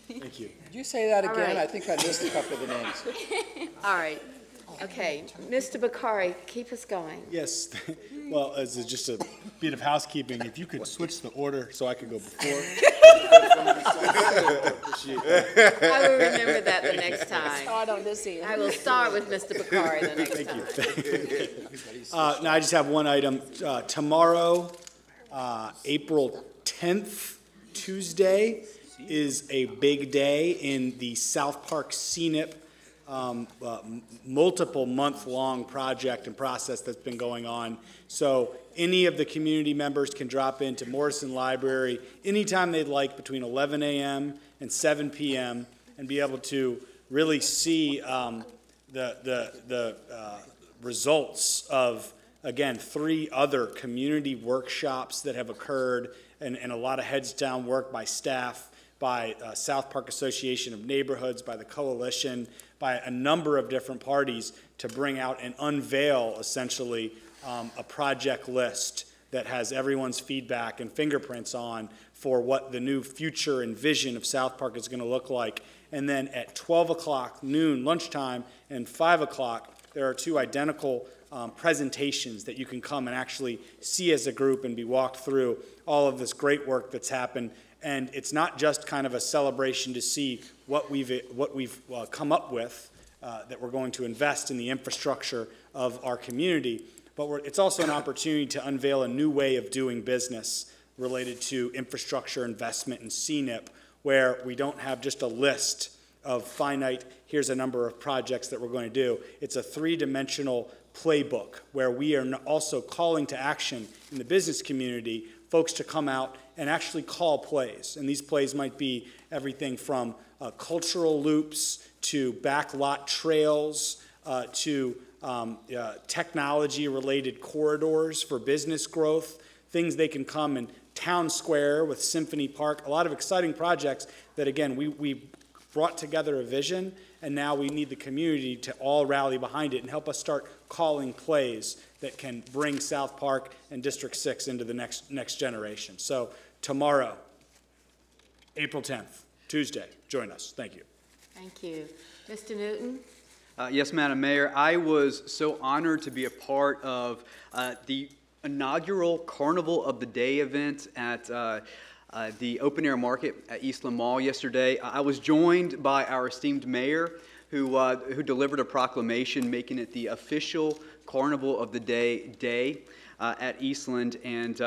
Thank you. Could you say that again? All right. I think I missed a couple of the names. All right. Okay. Mr. Bakari, keep us going. Yes. Well, as just a bit of housekeeping, if you could switch the order so I could go before. I will remember that the next time. Start on this end. I will start with Mr. Bakari the next time. Thank you. Now, I just have one item. Tomorrow, April 10th, Tuesday, is a big day in the South Park CNIP multiple month-long project and process that's been going on. So any of the community members can drop into Morrison Library anytime they'd like between 11 a.m. and 7 p.m. and be able to really see the results of, again, 3 other community workshops that have occurred and a lot of heads-down work by staff, by South Park Association of Neighborhoods, by the Coalition, by a number of different parties to bring out and unveil, essentially, a project list that has everyone's feedback and fingerprints on for what the new future and vision of South Park is going to look like. And then at 12 o'clock, noon, lunchtime, and 5 o'clock, there are 2 identical presentations that you can come and actually see as a group and be walked through all of this great work that's happened. And it's not just kind of a celebration to see what we've come up with that we're going to invest in the infrastructure of our community, but it's also an opportunity to unveil a new way of doing business related to infrastructure investment in CNIP, where we don't have just a list of finite, here's a number of projects that we're going to do. It's a 3-dimensional playbook where we are also calling to action in the business community folks to come out and actually call plays. And these plays might be everything from cultural loops to backlot trails to technology-related corridors for business growth, things they can come in Town Square with Symphony Park, a lot of exciting projects that, again, we brought together a vision, and now we need the community to all rally behind it and help us start calling plays that can bring South Park and District 6 into the next generation. So tomorrow, April 10th, Tuesday, join us. Thank you. Thank you. Mr. Newton? Yes, Madam Mayor. I was so honored to be a part of the inaugural Carnival of the Day event at the open air market at Eastland Mall yesterday. I was joined by our esteemed mayor who delivered a proclamation making it the official Carnival of the Day at Eastland, and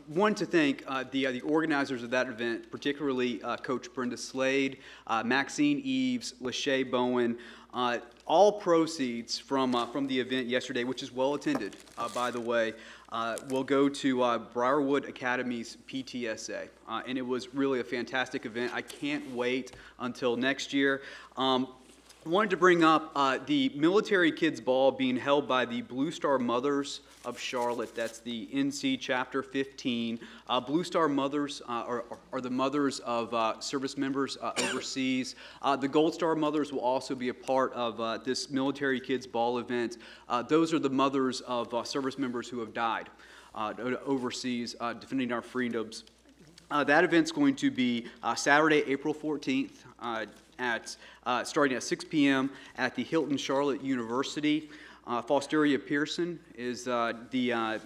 wanted to thank the organizers of that event, particularly Coach Brenda Slade, Maxine Eves, Lachey Bowen. All proceeds from the event yesterday, which is well attended, by the way, will go to Briarwood Academy's PTSA, and it was really a fantastic event. I can't wait until next year. I wanted to bring up the Military Kids Ball being held by the Blue Star Mothers of Charlotte. That's the NC Chapter 15. Blue Star Mothers are the mothers of service members overseas. The Gold Star Mothers will also be a part of this Military Kids Ball event. Those are the mothers of service members who have died overseas defending our freedoms. That event's going to be Saturday, April 14th. Starting at 6 p.m. at the Hilton Charlotte University. Fosteria Pearson is the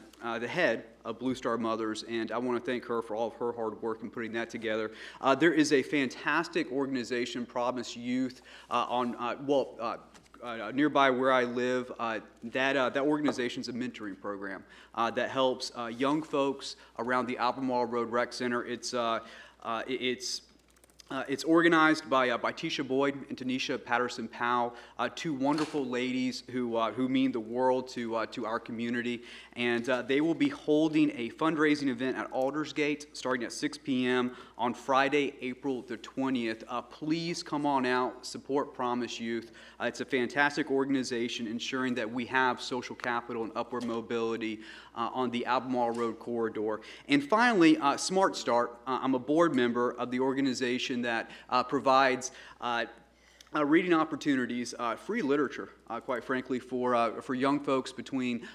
head of Blue Star Mothers, and I want to thank her for all of her hard work in putting that together. There is a fantastic organization, Promise Youth, nearby where I live. That organization is a mentoring program that helps young folks around the Albemarle Road Rec Center. It's organized by Tisha Boyd and Tanisha Patterson-Powell, two wonderful ladies who mean the world to our community. And they will be holding a fundraising event at Aldersgate starting at 6 p.m. on Friday, April the 20th. Please come on out, support Promise Youth. It's a fantastic organization ensuring that we have social capital and upward mobility on the Albemarle Road corridor. And finally, Smart Start. I'm a board member of the organization that provides reading opportunities, free literature, quite frankly, for young folks between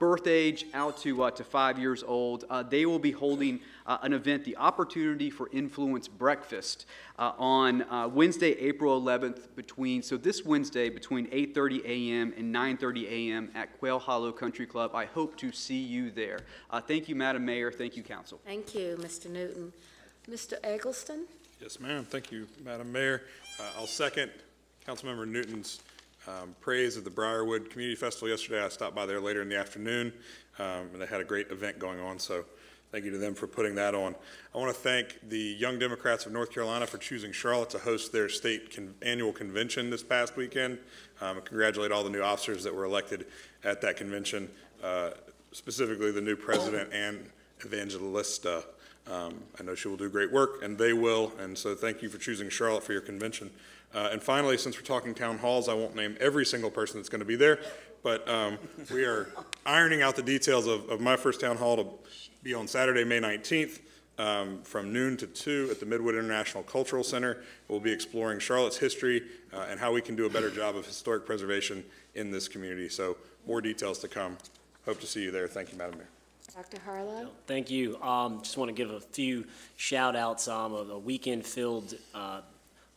birth age out to 5 years old. They will be holding an event, the Opportunity for Influence Breakfast, on Wednesday, April 11th, this Wednesday between 8:30 a.m. and 9:30 a.m. at Quail Hollow Country Club. I hope to see you there. Thank you, Madam Mayor. Thank you, Council. Thank you, Mr. Newton. Mr. Eggleston? Yes, ma'am. Thank you, Madam Mayor. I'll second Councilmember Newton's praise of the Briarwood Community Festival yesterday. I stopped by there later in the afternoon, and they had a great event going on, so thank you to them for putting that on. I want to thank the Young Democrats of North Carolina for choosing Charlotte to host their state annual convention this past weekend. Congratulate all the new officers that were elected at that convention, specifically the new president and Evangelista. I know she will do great work, and they will, and so thank you for choosing Charlotte for your convention. And finally, since we're talking town halls, I won't name every single person that's going to be there, but we are ironing out the details of my first town hall to be on Saturday, May 19th, from noon to 2 at the Midwood International Cultural Center. We'll be exploring Charlotte's history and how we can do a better job of historic preservation in this community. So more details to come. Hope to see you there. Thank you, Madam Mayor. Dr. Harlow? Thank you. Just want to give a few shout outs of a weekend full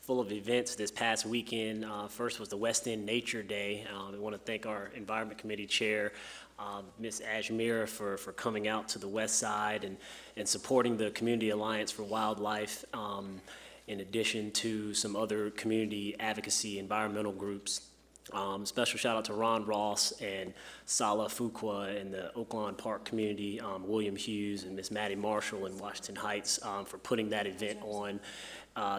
of events this past weekend. First was the West End Nature Day. I want to thank our Environment Committee Chair, Ms. Ashmira, for coming out to the west side and supporting the Community Alliance for Wildlife, in addition to some other community advocacy environmental groups. Special shout out to Ron Ross and Sala Fuqua and the Oaklawn Park community, William Hughes and Miss Maddie Marshall in Washington Heights for putting that event on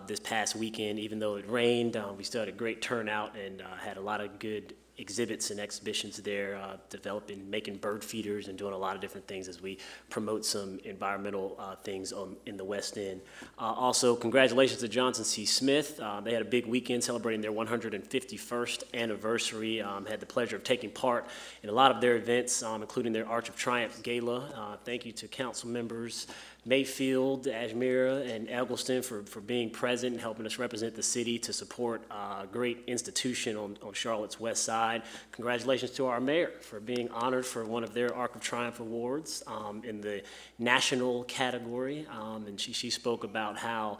this past weekend. Even though it rained, we still had a great turnout and had a lot of good exhibits and exhibitions there, developing, making bird feeders and doing a lot of different things as we promote some environmental things in the West End. Also, congratulations to Johnson C. Smith. They had a big weekend celebrating their 151st anniversary. Had the pleasure of taking part in a lot of their events, including their Arch of Triumph Gala. Thank you to council members Mayfield, Ajmira, and Eggleston for being present and helping us represent the city to support a great institution on Charlotte's West Side. Congratulations to our mayor for being honored for one of their Arc of Triumph awards in the national category. And she spoke about how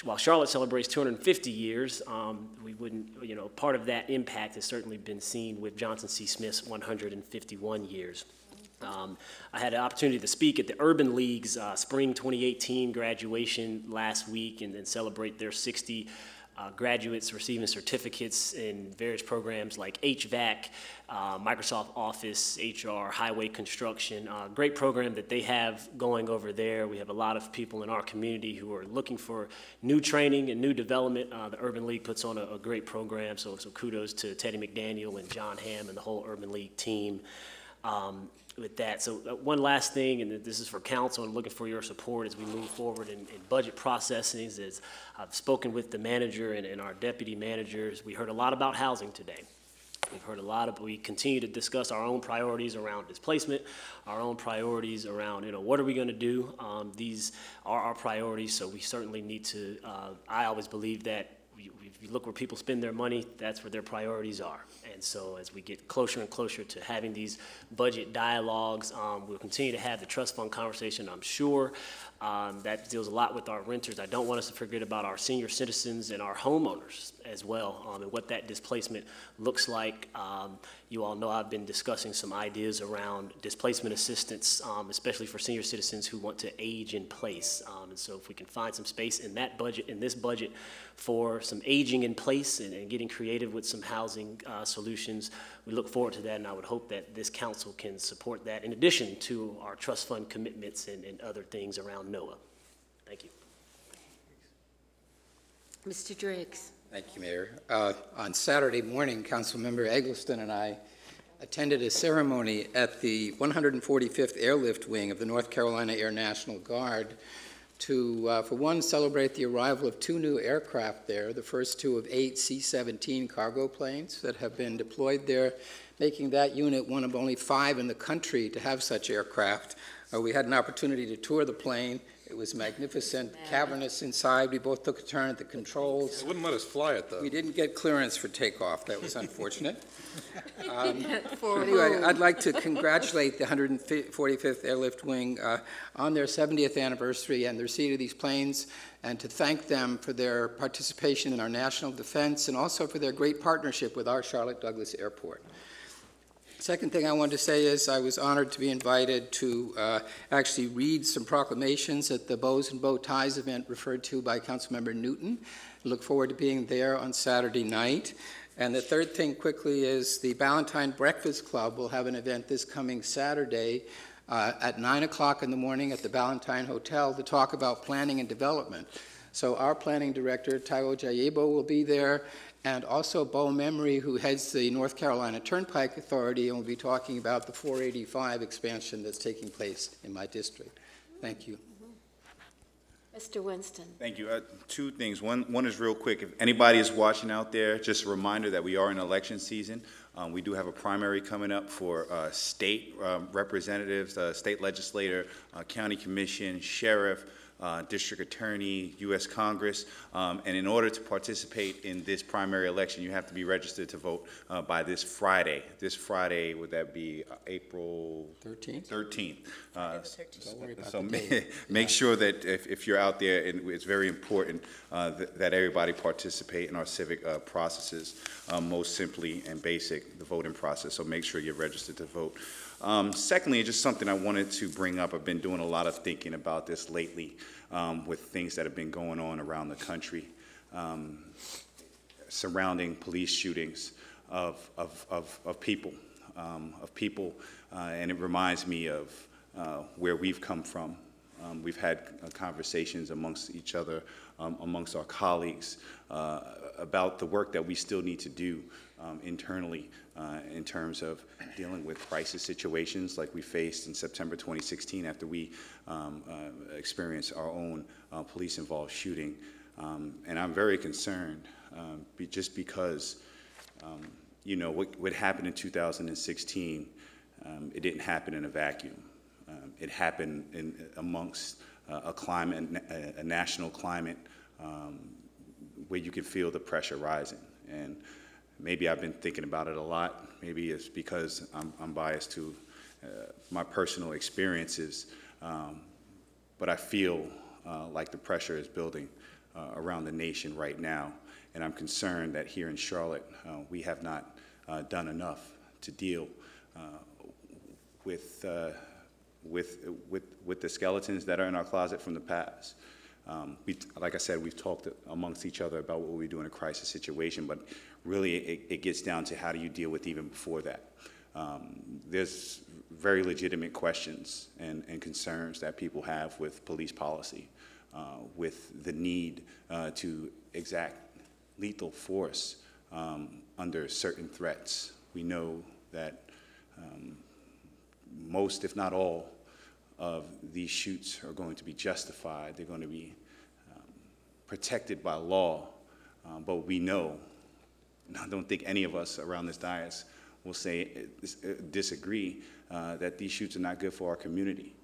while Charlotte celebrates 250 years, we wouldn't, part of that impact has certainly been seen with Johnson C. Smith's 151 years. I had an opportunity to speak at the Urban League's Spring 2018 graduation last week and then celebrate their 60 graduates receiving certificates in various programs like HVAC, Microsoft Office, HR, highway construction. Great program that they have going over there. We have a lot of people in our community who are looking for new training and new development. The Urban League puts on a great program, so kudos to Teddy McDaniel and John Hamm and the whole Urban League team. With that. So one last thing, and this is for council and looking for your support as we move forward in budget processings, is I've spoken with the manager and our deputy managers. We heard a lot about housing today. We continue to discuss our own priorities around displacement, our own priorities around, what are we going to do? These are our priorities, so we certainly need to, I always believe that if you look where people spend their money, that's where their priorities are. And so as we get closer and closer to having these budget dialogues, we'll continue to have the trust fund conversation, I'm sure. That deals a lot with our renters. I don't want us to forget about our senior citizens and our homeowners as well, and what that displacement looks like. You all know I've been discussing some ideas around displacement assistance, especially for senior citizens who want to age in place. And so if we can find some space in that budget, in this budget, for some aging in place and getting creative with some housing solutions, we look forward to that, and I would hope that this council can support that in addition to our trust fund commitments and other things around NOAA. Thank you. Mr. Driggs. Thank you, Mayor. On Saturday morning, Councilmember Eggleston and I attended a ceremony at the 145th Airlift Wing of the North Carolina Air National Guard to, for one, celebrate the arrival of 2 new aircraft there, the first 2 of 8 C-17 cargo planes that have been deployed there, making that unit one of only 5 in the country to have such aircraft. We had an opportunity to tour the plane. It was magnificent, cavernous inside. We both took a turn at the controls. They wouldn't let us fly it, though. We didn't get clearance for takeoff. That was unfortunate. For anyway, I'd like to congratulate the 145th Airlift Wing on their 70th anniversary and the receipt of these planes, and to thank them for their participation in our national defense and also for their great partnership with our Charlotte Douglas Airport. Second thing I wanted to say is I was honored to be invited to actually read some proclamations at the Bows and Bow Ties event referred to by Councilmember Newton. I look forward to being there on Saturday night. And the third thing quickly is the Ballantine Breakfast Club will have an event this coming Saturday at 9 o'clock in the morning at the Ballantine Hotel to talk about planning and development. So our planning director, Taiwo Jayebo, will be there, and also Bo Memory, who heads the North Carolina Turnpike Authority, and will be talking about the 485 expansion that's taking place in my district. Thank you. Mr. Winston. Thank you. 2 things. One is real quick. If anybody is watching out there, just a reminder that we are in election season. We do have a primary coming up for state representatives, state legislator, county commission, sheriff, district attorney, U.S. Congress, and in order to participate in this primary election, you have to be registered to vote by this Friday. This Friday, would that be April 13th? 13th. So make sure that if you're out there, and it's very important that everybody participate in our civic processes, most simply and basic, the voting process. So make sure you're registered to vote. Secondly, just something I wanted to bring up. I've been doing a lot of thinking about this lately with things that have been going on around the country surrounding police shootings of people, and it reminds me of where we've come from We've had conversations amongst each other, amongst our colleagues, about the work that we still need to do internally in terms of dealing with crisis situations like we faced in September 2016 after we experienced our own police-involved shooting. And I'm very concerned just because, you know, what happened in 2016, it didn't happen in a vacuum. It happened amongst a climate, a national climate where you can feel the pressure rising. And maybe I've been thinking about it a lot. Maybe it's because I'm biased to my personal experiences, but I feel like the pressure is building around the nation right now. And I'm concerned that here in Charlotte, we have not done enough to deal with the skeletons that are in our closet from the past. Like I said, we've talked amongst each other about what we do in a crisis situation, but really it gets down to how do you deal with even before that. There's very legitimate questions and concerns that people have with police policy, with the need to exact lethal force under certain threats. We know that most, if not all, of these shoots are going to be justified. They're going to be protected by law. But we know, and I don't think any of us around this dais will say disagree, that these shoots are not good for our community.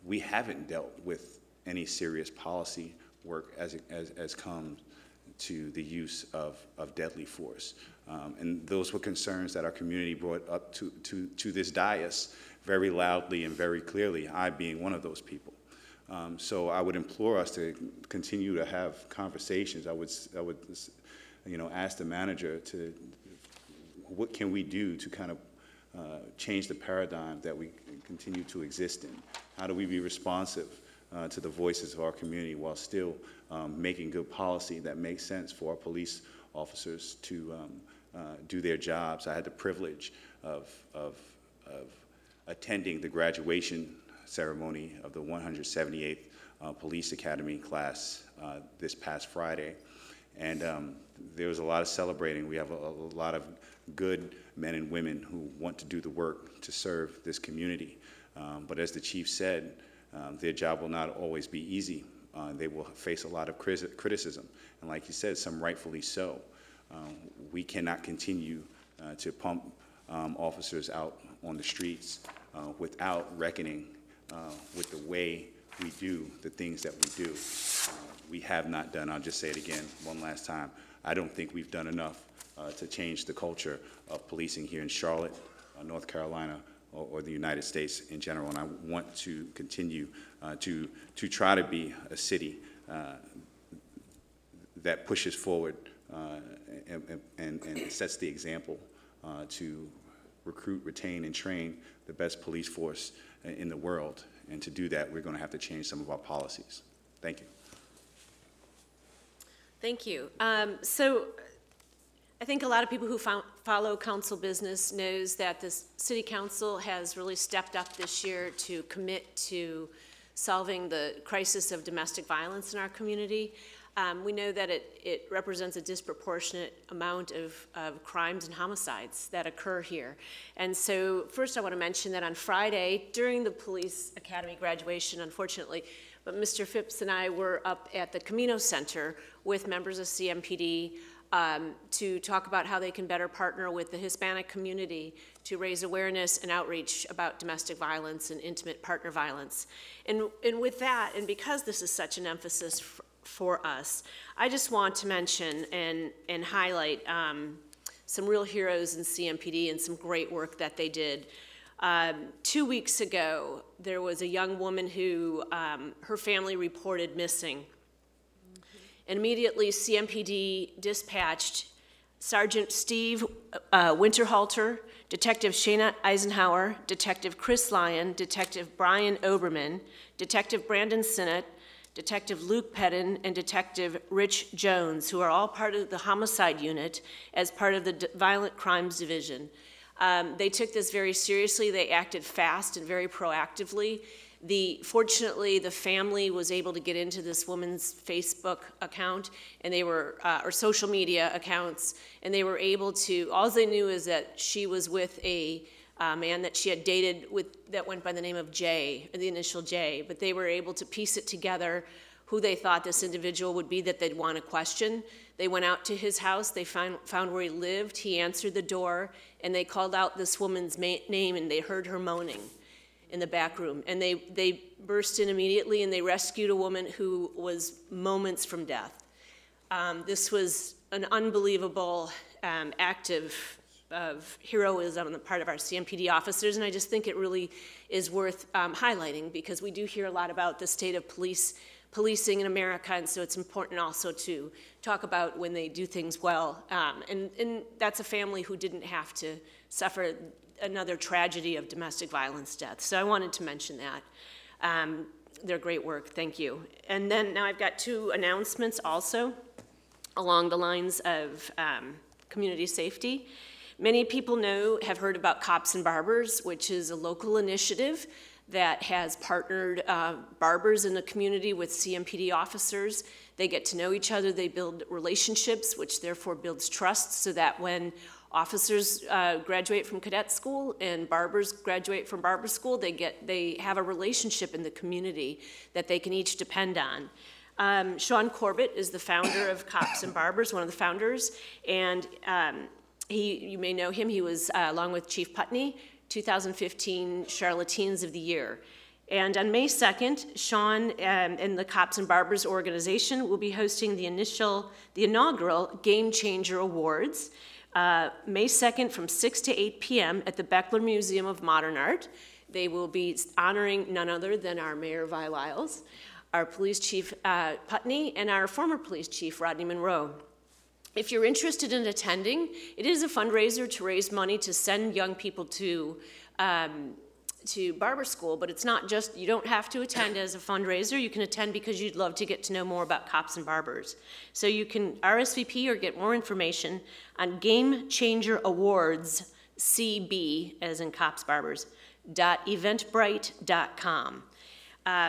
We haven't dealt with any serious policy work as comes to the use of deadly force. And those were concerns that our community brought up to this dais very loudly and very clearly, I being one of those people. So I would implore us to continue to have conversations. I would you know, ask the manager to, what can we do to kind of change the paradigm that we continue to exist in? How do we be responsive to the voices of our community while still making good policy that makes sense for our police officers to do their jobs? I had the privilege of attending the graduation ceremony of the 178th Police Academy class this past Friday. And there was a lot of celebrating. We have a lot of good men and women who want to do the work to serve this community. But as the chief said, their job will not always be easy. They will face a lot of criticism. And like you said, some rightfully so. We cannot continue to pump officers out on the streets without reckoning with the way we do the things that we do. We have not done, I'll just say it again one last time, I don't think we've done enough to change the culture of policing here in Charlotte, North Carolina, or the United States in general. And I want to continue to try to be a city that pushes forward and sets the example to recruit, retain, and train the best police force in the world. And to do that, we're going to have to change some of our policies. Thank you. Thank you. So I think a lot of people who follow council business knows that the city council has really stepped up this year to commit to solving the crisis of domestic violence in our community. We know that it represents a disproportionate amount of crimes and homicides that occur here. And so first I want to mention that on Friday, during the Police Academy graduation, unfortunately, but Mr. Phipps and I were up at the Camino Center with members of CMPD to talk about how they can better partner with the Hispanic community to raise awareness and outreach about domestic violence and intimate partner violence. And with that, and because this is such an emphasis for us, I just want to mention and highlight some real heroes in CMPD and some great work that they did. 2 weeks ago, there was a young woman who her family reported missing. And immediately, CMPD dispatched Sergeant Steve Winterhalter, Detective Shayna Eisenhower, Detective Chris Lyon, Detective Brian Oberman, Detective Brandon Sinnott, Detective Luke Pedden, and Detective Rich Jones, who are all part of the homicide unit as part of the Violent Crimes Division. They took this very seriously. They acted fast and very proactively. Fortunately, the family was able to get into this woman's Facebook account, and they were, or social media accounts, and they were able to, all they knew is that she was with a man that she had dated that went by the name of Jay, the initial J, but they were able to piece it together who they thought this individual would be that they'd want to question. They went out to his house, they found where he lived, he answered the door, and they called out this woman's name, and they heard her moaning in the back room. And they burst in immediately, and they rescued a woman who was moments from death. This was an unbelievable act of heroism on the part of our CMPD officers, and I just think it really is worth highlighting, because we do hear a lot about the state of policing in America, and so it's important also to talk about when they do things well. And that's a family who didn't have to suffer another tragedy of domestic violence death. So I wanted to mention that. Their great work, thank you. And then now I've got two announcements also along the lines of community safety. Many people have heard about Cops and Barbers, which is a local initiative that has partnered barbers in the community with CMPD officers. They get to know each other, they build relationships, which therefore builds trust, so that when officers graduate from cadet school and barbers graduate from barber school, they have a relationship in the community that they can each depend on. Sean Corbett is the founder of Cops and Barbers, one of the founders, and you may know him. He was, along with Chief Putney, 2015 Charlotte Teens of the Year. And on May 2nd, Sean and the Cops and Barbers organization will be hosting the inaugural Game Changer Awards, May 2nd from 6 to 8 p.m. at the Beckler Museum of Modern Art. They will be honoring none other than our Mayor Vi Lyles, our Police Chief Putney, and our former Police Chief Rodney Monroe. If you're interested in attending, it is a fundraiser to raise money to send young people to barber school, but it's not just, you don't have to attend as a fundraiser. You can attend because you'd love to get to know more about Cops and Barbers. So you can RSVP or get more information on Game Changer Awards, CB, as in Cops Barbers, .eventbrite.com.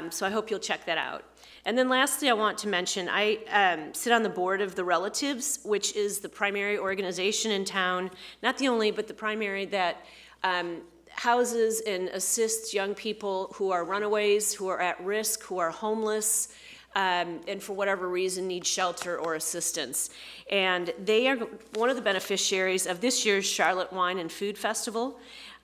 So I hope you'll check that out. And then lastly, I want to mention, I sit on the board of the Relatives, which is the primary organization in town, not the only, but the primary that houses and assists young people who are runaways, who are at risk, who are homeless, and for whatever reason need shelter or assistance. And they are one of the beneficiaries of this year's Charlotte Wine and Food Festival.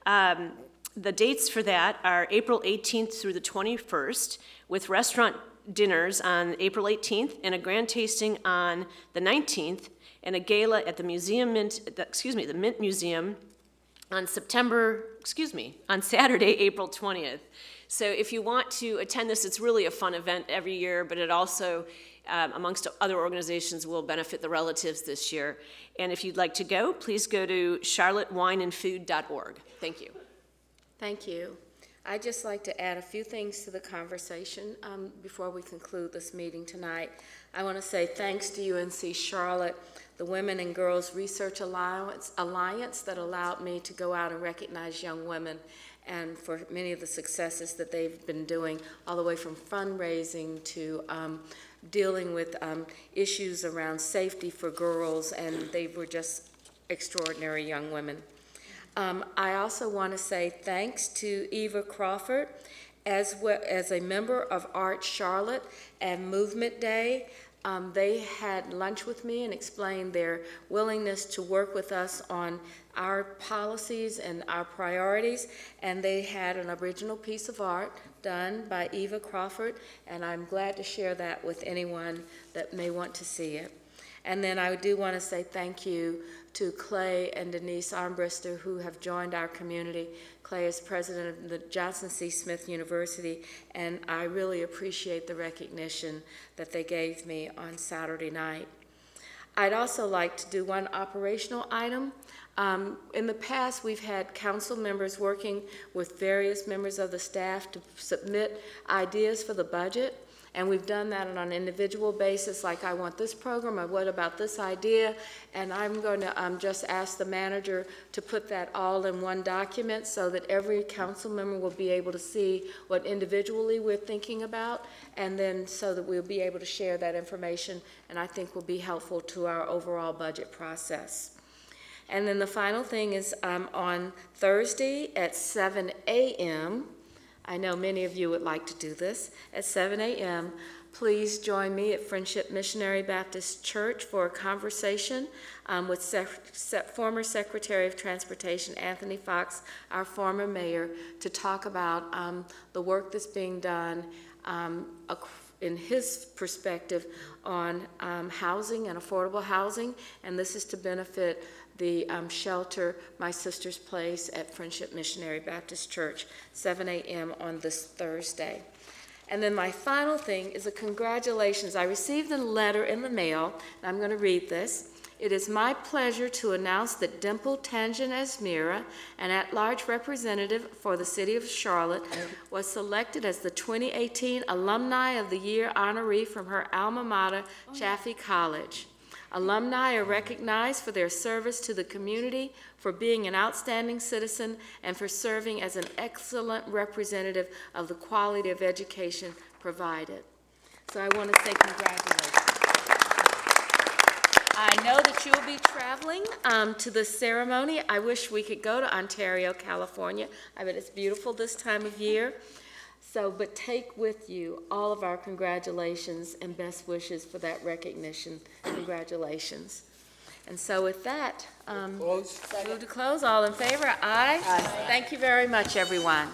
The dates for that are April 18th through the 21st, with restaurant dinners on April 18th and a grand tasting on the 19th, and a gala at the the Mint Museum on Saturday, April 20th. So if you want to attend this, it's really a fun event every year, but it also, amongst other organizations, will benefit the Relatives this year. And if you'd like to go, please go to charlottewineandfood.org. Thank you. Thank you. I'd just like to add a few things to the conversation before we conclude this meeting tonight. I want to say thanks to UNC Charlotte, the Women and Girls Research Alliance that allowed me to go out and recognize young women, and for many of the successes that they've been doing, all the way from fundraising to dealing with issues around safety for girls, and they were just extraordinary young women. I also want to say thanks to Eva Crawford, as a member of Art Charlotte and Movement Day. They had lunch with me and explained their willingness to work with us on our policies and our priorities, and they had an original piece of art done by Eva Crawford, and I'm glad to share that with anyone that may want to see it. And then I do want to say thank you to Clay and Denise Armbrister, who have joined our community. Clay is president of the Johnson C. Smith University, and I really appreciate the recognition that they gave me on Saturday night. I'd also like to do one operational item. In the past, we've had council members working with various members of the staff to submit ideas for the budget. And we've done that on an individual basis, like I want this program, or what about this idea? And I'm going to just ask the manager to put that all in one document so that every council member will be able to see what individually we're thinking about, and then so that we'll be able to share that information, and I think will be helpful to our overall budget process. And then the final thing is on Thursday at 7 a.m., I know many of you would like to do this, at 7 a.m., please join me at Friendship Missionary Baptist Church for a conversation with former Secretary of Transportation Anthony Fox, our former mayor, to talk about the work that's being done in his perspective on housing and affordable housing, and this is to benefit the shelter, My Sister's Place at Friendship Missionary Baptist Church, 7 a.m. on this Thursday. And then my final thing is a congratulations. I received a letter in the mail, and I'm going to read this. It is my pleasure to announce that Dimple Tangent Asmira, an at-large representative for the City of Charlotte, was selected as the 2018 Alumni of the Year honoree from her alma mater, Chaffey College. Alumni are recognized for their service to the community, for being an outstanding citizen, and for serving as an excellent representative of the quality of education provided. So I want to say congratulations. I know that you'll be traveling to the ceremony. I wish we could go to Ontario, California. I bet it's beautiful this time of year. So, but take with you all of our congratulations and best wishes for that recognition. Congratulations. And so with that, move to close. All in favor? Aye. Aye. Thank you very much, everyone.